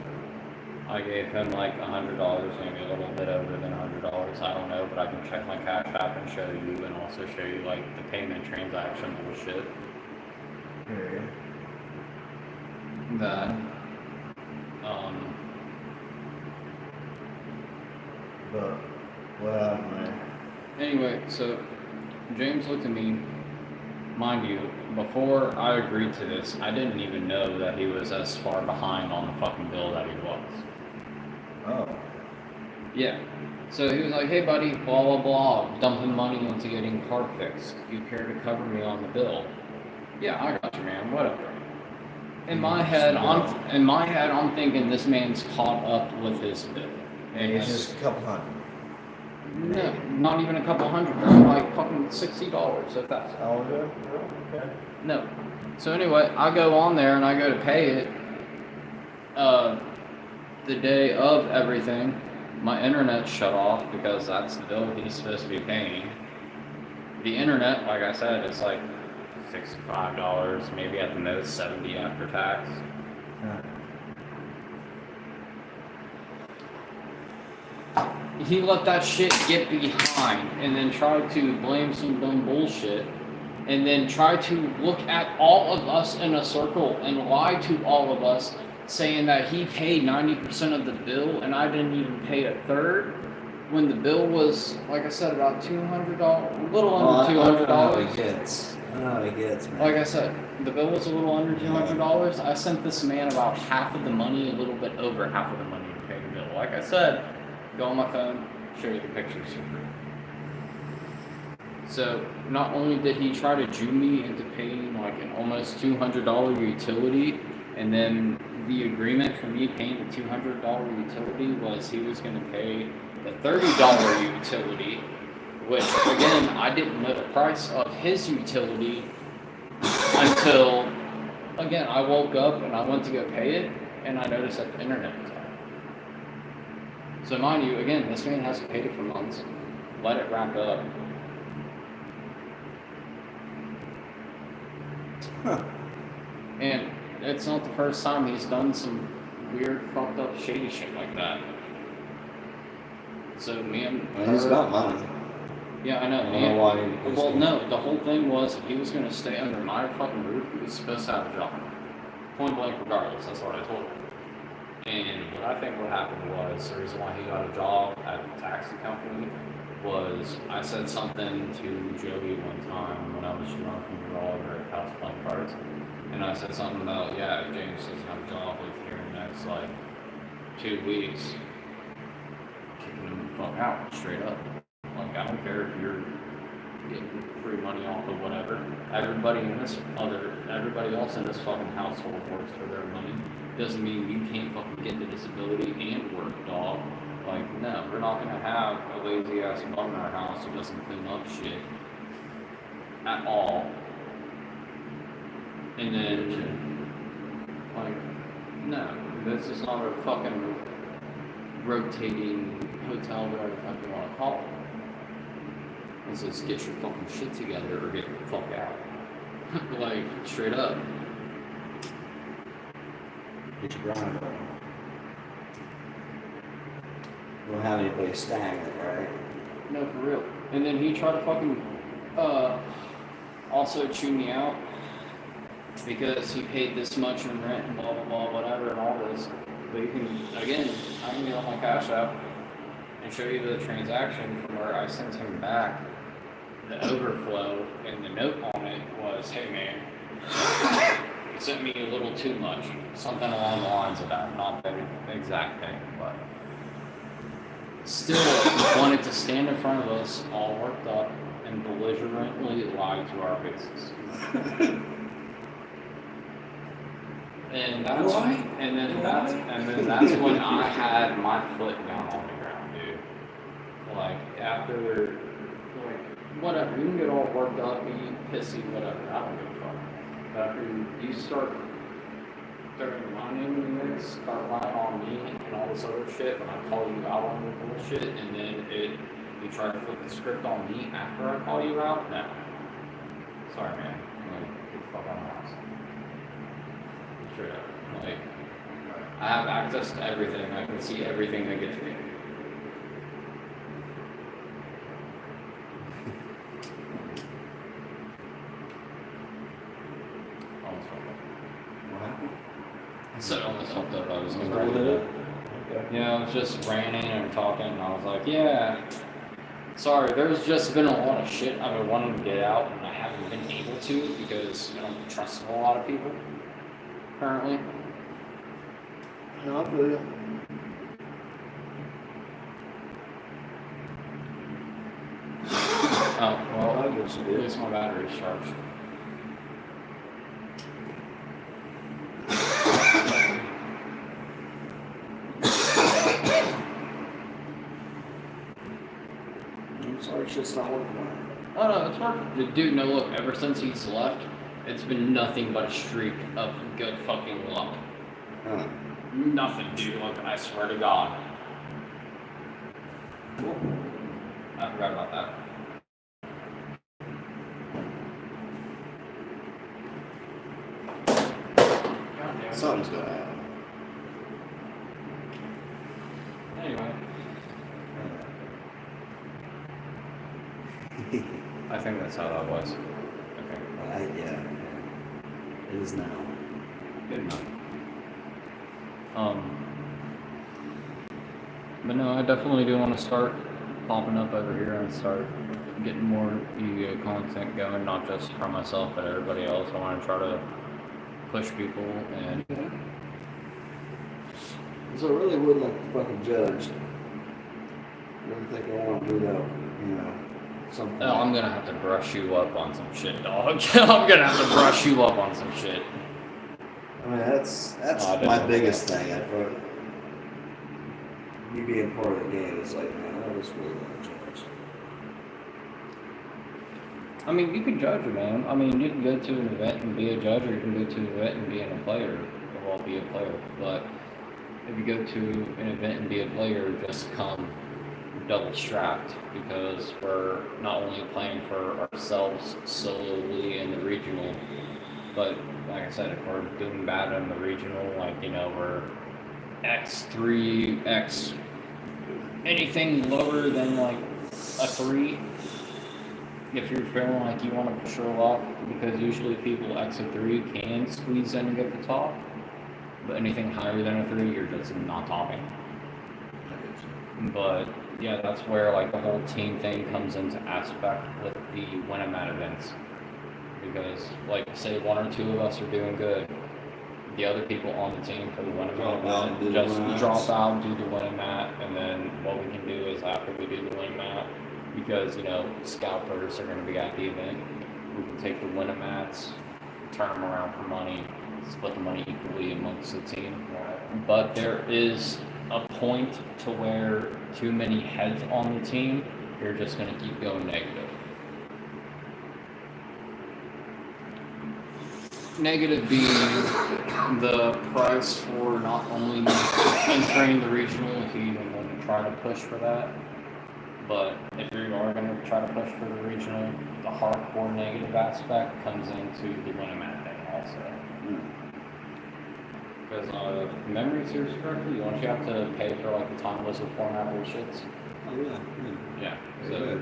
I gave him like $100, maybe a little bit over than $100. I don't know, but I can check my Cash App and show you, and also show you like the payment transaction bullshit. Here. That, But what happened there? Anyway, so James looked at me. Mind you, before I agreed to this, I didn't even know that he was as far behind on the fucking bill that he was. Oh. Yeah. So he was like, hey buddy, blah blah blah, dumping money into getting car fixed. You care to cover me on the bill? Yeah, I got you, man, whatever. In my head, I'm thinking this man's caught up with his bill. And it's just a couple hundred. No, not even a couple hundred, bro, like fucking $60 if that's. Oh, okay. No. So anyway, I go on there and I go to pay it. The day of everything, my internet shut off because that's the bill he's supposed to be paying. The internet, like I said, is like $65, maybe at the most $70 after tax. He let that shit get behind and then tried to blame some dumb bullshit and then tried to look at all of us in a circle and lie to all of us, saying that he paid 90% of the bill and I didn't even pay a third, when the bill was, like I said, about $200, a little under $200. I know how he gets, man. Like I said, the bill was a little under $200. I sent this man about half of the money, a little bit over half of the money to pay the bill. Like I said, go on my phone, show you the pictures. So not only did he try to Jew me into paying like an almost $200 utility, and then the agreement for me paying the $200 utility was he was going to pay the $30 utility, which again, I didn't know the price of his utility until, again, I woke up and I went to go pay it, and I noticed that the internet was out. So mind you, again, this man hasn't paid it for months. Let it wrap up. Huh. And it's not the first time he's done some weird, fucked up, shady shit like that. So me and He's got money. Yeah, I know. I don't know why he was Well, no, the whole thing was he was going to stay under my fucking roof. He was supposed to have a job. Point blank regardless, that's what I told him. And what I think what happened was, the reason why he got a job at the taxi company was, I said something to Joey one time when I was drunk and we were all over at house playing cards. And I said something about, yeah, if James doesn't have a job like here in the next, like, 2 weeks, kicking him the fuck out, straight up. Like, I don't care if you're getting free money off of whatever. Everybody else in this fucking household works for their money. Doesn't mean you can't fucking get the disability and work, dog. Like, no, we're not gonna have a lazy ass bum in our house who doesn't clean up shit at all. And then, like, no, this is not a fucking rotating hotel, whatever the fuck you want to call it. This is get your fucking shit together or get the fuck out. Like, straight up. Get your grind on. We don't have anybody stagnant, right? No, for real. And then he tried to fucking, also chew me out because he paid this much in rent and blah, blah, blah, whatever, and all this. But you can, again, I can get on my Cash App and show you the transaction from where I sent him back. The overflow and the note on it was, hey man, you sent me a little too much. Something along the lines of that. Not the exact thing, but still wanted to stand in front of us all worked up and belligerently lie to our faces. And that's that's when I had my foot down on the ground, dude. Like after, like, whatever, you can get all worked up, be pissy, whatever, I don't give a fuck. But after you start throwing my name in the mix, start lying on me and all this other shit, when I call you out on your bullshit, and then you try to flip the script on me after I call you out, no. Sorry, man. Like, get the fuck out of my house. Straight up. Like, I have access to everything. I can see everything they get to me. What happened? I said almost fucked up. I was Is gonna that write what it it up. is? Okay. Yeah, I was just ranting and talking, and I was like, yeah. Sorry, there's just been a lot of shit I've been wanting to get out, and I haven't been able to because I don't trust a lot of people currently. No, I feel you. Oh, well, I guess you at did. least my battery's charged. I'm sorry, shit's not working. Oh no, it's working. Dude, no, look, ever since he's left, it's been nothing but a streak of good fucking luck. Huh. Nothing, dude, like, I swear to God. I forgot about that. Goddamn. Something's gonna happen. Anyway, I think that's how that was. Okay, Yeah. It is now. good enough. But no, I definitely do want to start popping up over here and start getting more content going, not just for myself, but everybody else. I want to try to push people and So I really would like to fucking judge. I don't think I want to do that, you know, something. oh, I'm gonna have to brush you up on some shit, dog. I'm gonna have to brush you up on some shit. I mean, that's Oh, I my didn't- biggest thing. I thought me being part of the game is like, man, I just really want to judge. I mean, you can judge it, man. I mean, you can go to an event and be a judge, or you can go to an event and be a player. Well, be a player. But if you go to an event and be a player, just come double strapped because we're not only playing for ourselves solely in the regional, but like I said, if we're doing bad in the regional, like, you know, we're X3, X, anything lower than like a 3. If you're feeling like you want to push your luck, because usually people X of 3 can squeeze in and get the top, but anything higher than a 3, you're just not topping. But yeah, that's where like the whole team thing comes into aspect with the Win-A-Mat events. Because like say 1 or 2 of us are doing good, the other people on the team for the Drop out and do Win-A-Mat the just Win-A-Mats. drop out, do the Win-A-Mat, and then what we can do is after we do the Win-A-Mat, because you know scalpers are going to be at the event, we can take the Win-A-Mats, turn them around for money, split the money equally amongst the team. But there is a point to where too many heads on the team, you're just going to keep going negative. Negative being the price for not only entering the regional if you even want to try to push for that, but if you are going to try to push for the regional, the hardcore negative aspect comes into the Win-A-Mat thing also. Because if memory serves correctly, don't you have to pay for like the time whistle format bullshits? Oh yeah. Yeah. So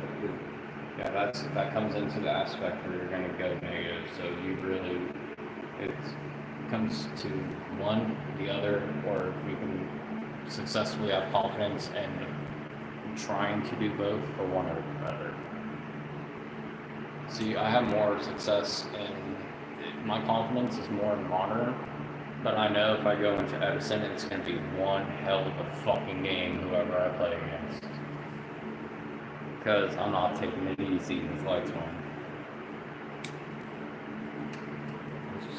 yeah, that comes into the aspect where you're going to go negative. So you really, it comes to one, the other, or if you can successfully have confidence in trying to do both or one or the other. See, I have more success in, my confidence is more in modern, but I know if I go into Edison, it's going to be one hell of a fucking game, whoever I play against. Because I'm not taking it easy with lights on.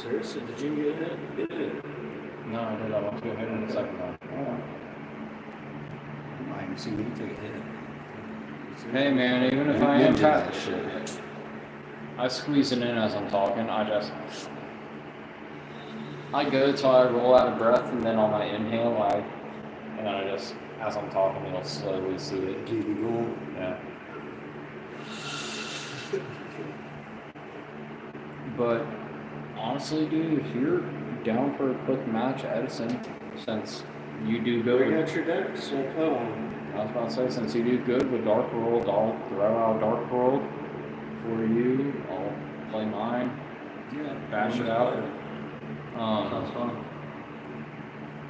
Seriously, did you get it? Get it? No, I did. I want to go ahead in the second one. I might even see me take a hit. Hey man, even if I am Remember that tapped, shit. I squeeze it in as I'm talking. I go till I roll out of breath, and then on my inhale, and then I just, as I'm talking, you'll slowly see it. Keep it going. Yeah. But honestly, dude, if you're down for a quick match, Edison? Since you do Bring good. out your decks, we'll play one. I was about to say, since you do good with Dark World, I'll throw out Dark World for you. I'll play mine, Yeah. bash it out. Sounds fun.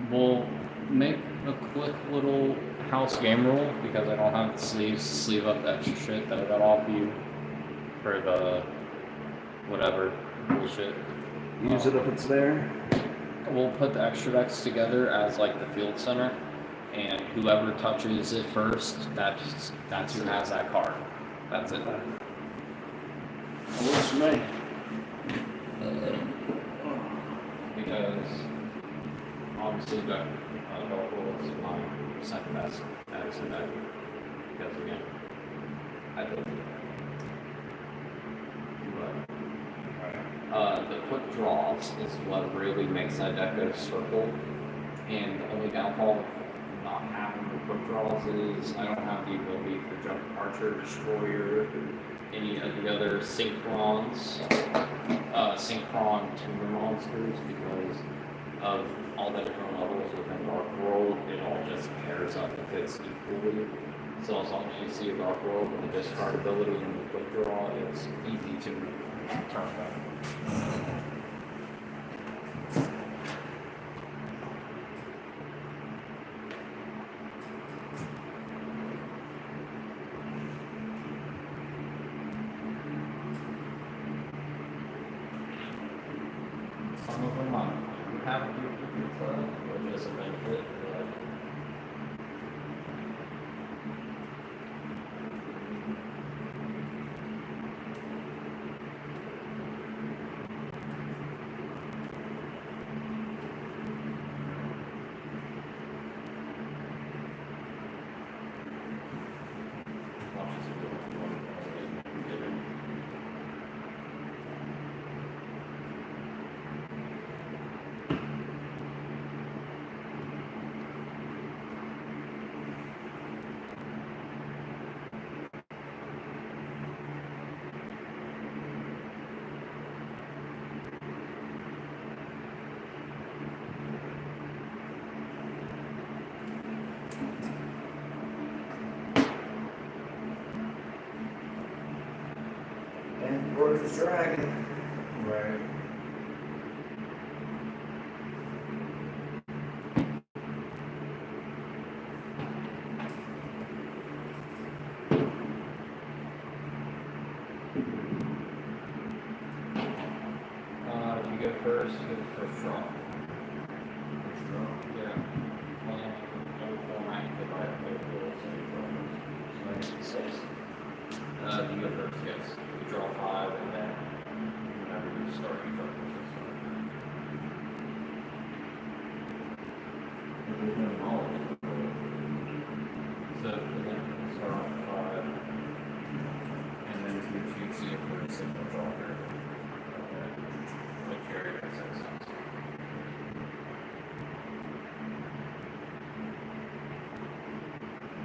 We'll make a quick little house game rule because I don't have the sleeves to sleeve up the extra shit that I got off you for the whatever bullshit. Use it if it's there. We'll put the extra decks together as like the field center, and whoever touches it first, that's who has that card. That's it. That works for me. Because obviously the Dark World is my second best Edison deck. Because again, I did. The quick draws is what really makes that deck go circle. And the only downfall of not having the quick draws is I don't have the ability for Jump Archer, Destroyer, any of the other synchron tuner monsters because of all the different levels within Dark World. It all just pairs up and fits equally. So as long as you see a Dark World with a discard ability and the quick draw, it's easy to turn back. Some of them have to do which is a benefit. And Warrior's Dragon. Right. You go first, you get the first draw. First draw. Yeah. Every format you could buy a full Six. you go first, yes. You draw 5 and then whenever you start, you draw 6. So then you start off 5 and then if you choose the first single draw here. Which area makes sense.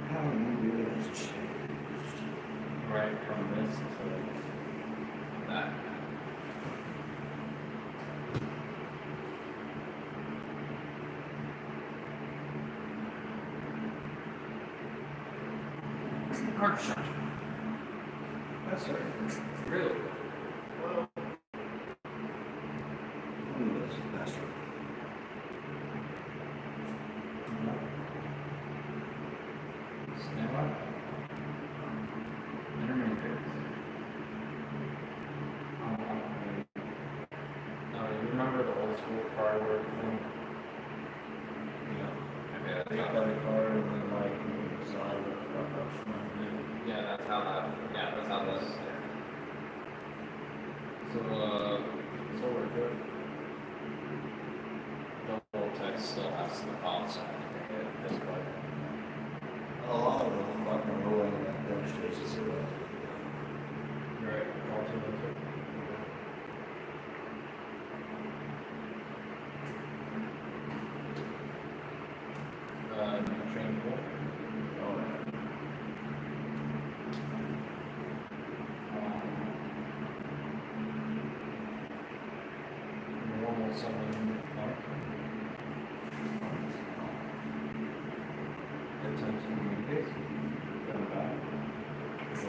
How do you do this changed? Right from this to that. Hard shot. That's right. Really? Well, that's right. Stand up. Intermediates. You remember the old school card word thing? Yeah. Okay, Take out the card and then like decide what yeah, that's how that. Yeah, that's how this. So we're good. Double text still has the policy on it this way. A lot of the fucking rolling that demonstrations are Right. Interchangeable. Normal summon.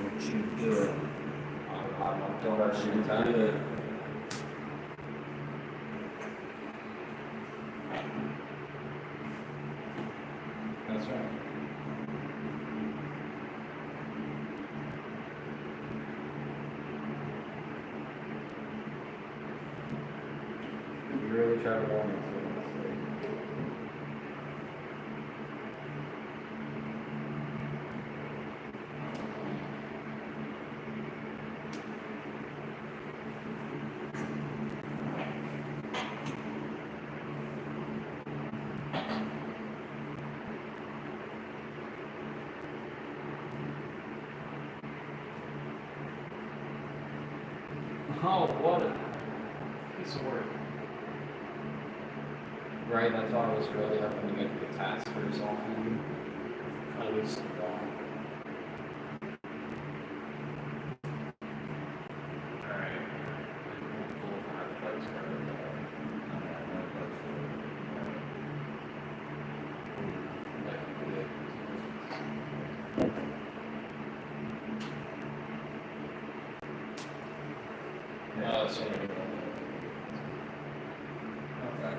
what you do it. I'm until that shit time. Do it. That's right. You really try to warn me to this. Oh, what a piece of work. Right, that's why I was really hoping to get the task force off of you. At least Alright. So Okay.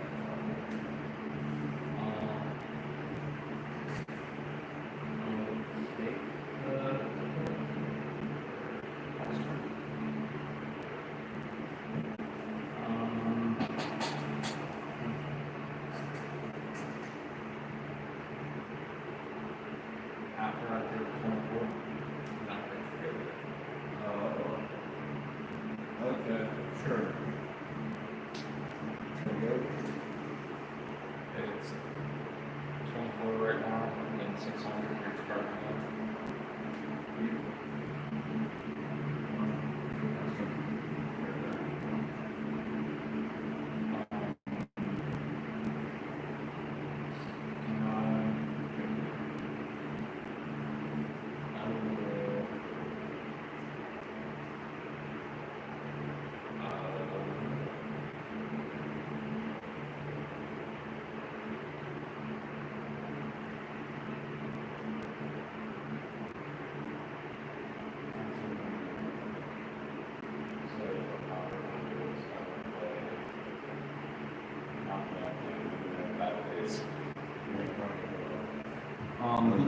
after I did 24, not Okay, sure. it's 24 right now, and 600 here starting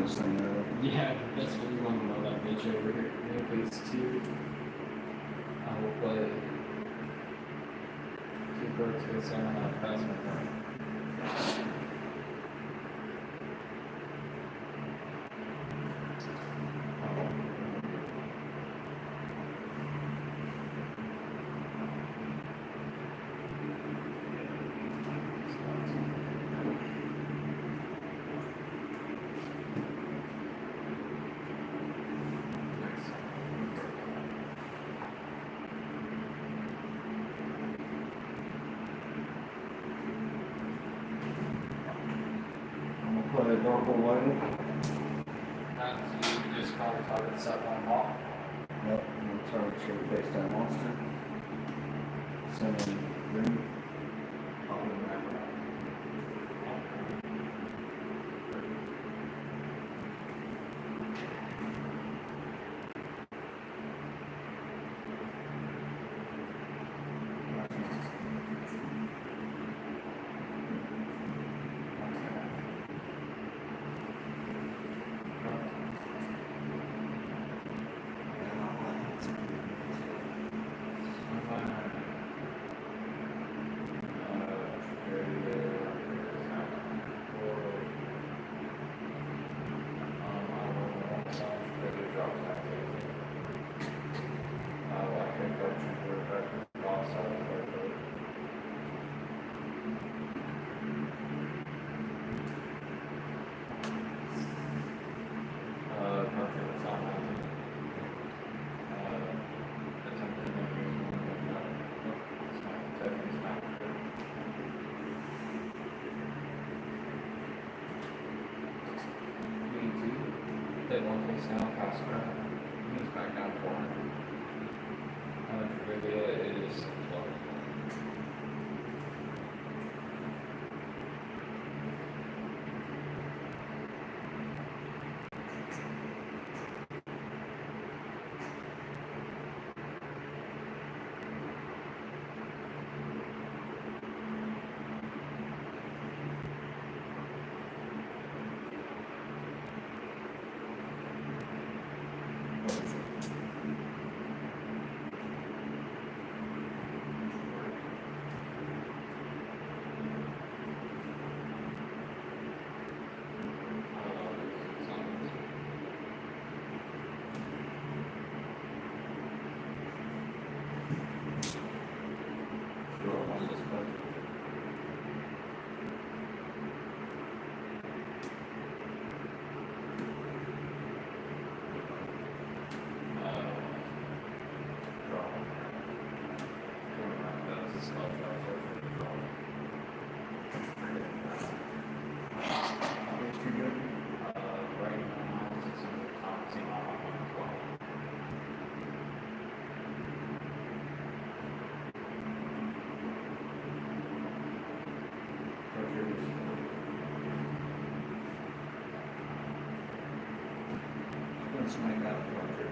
This thing, yeah, that's what we want to know, that bitch over here. Phase 2, I will play 2 birds with 7.5 pass my turn. I'm gonna play a dark away. So you just call the target set one ball. Yep, I'm gonna target your face down monster. Send in green. Hit one face down, pass around. He's back down 400. Trivia is 12. let's make that project.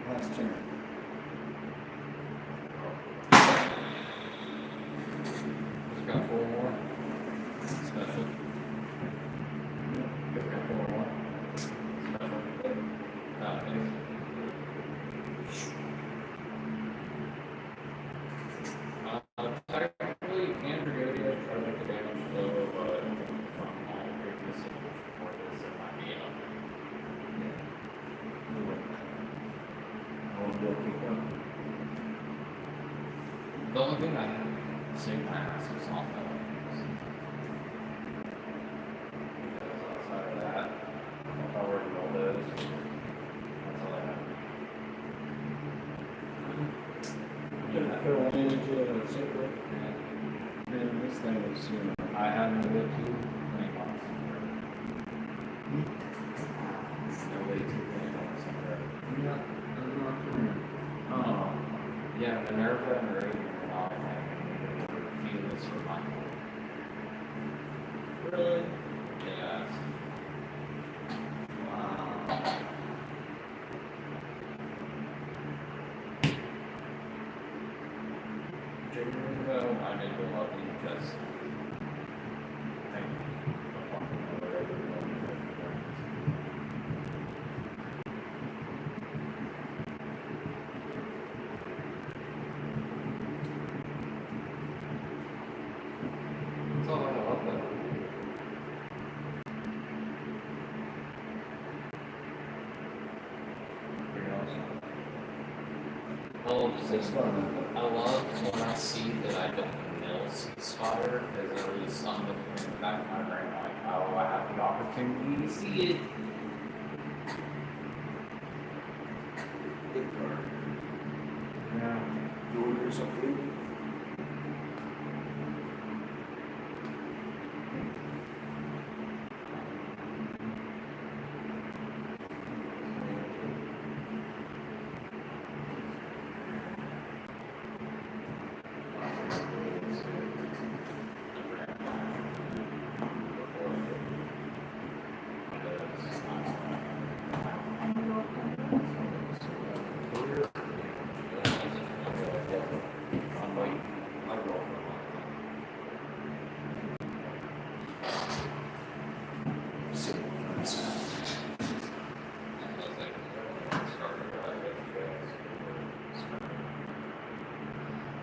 Last turn. Just got 4 more. Special. Just got 4 more. Special. Please. Technically, Andrew Godia tried to make the damage low, but from my previous damage before this, it might be up. The only thing I have to say my ass is on that. thing is, you know, I haven't lived too many months. No way too many months. yeah, I'm not doing Oh, yeah, Minerva and Raven are not feel this for my Really? Yeah. Wow. Jingo, I need to love you just. Thank you. That's all I love that. Pretty awesome. I love this one. I love when I see that I don't mill spotter because at least something in the back of my brain like, oh, I have the opportunity to see it. Good card. Yeah. You order yourself food?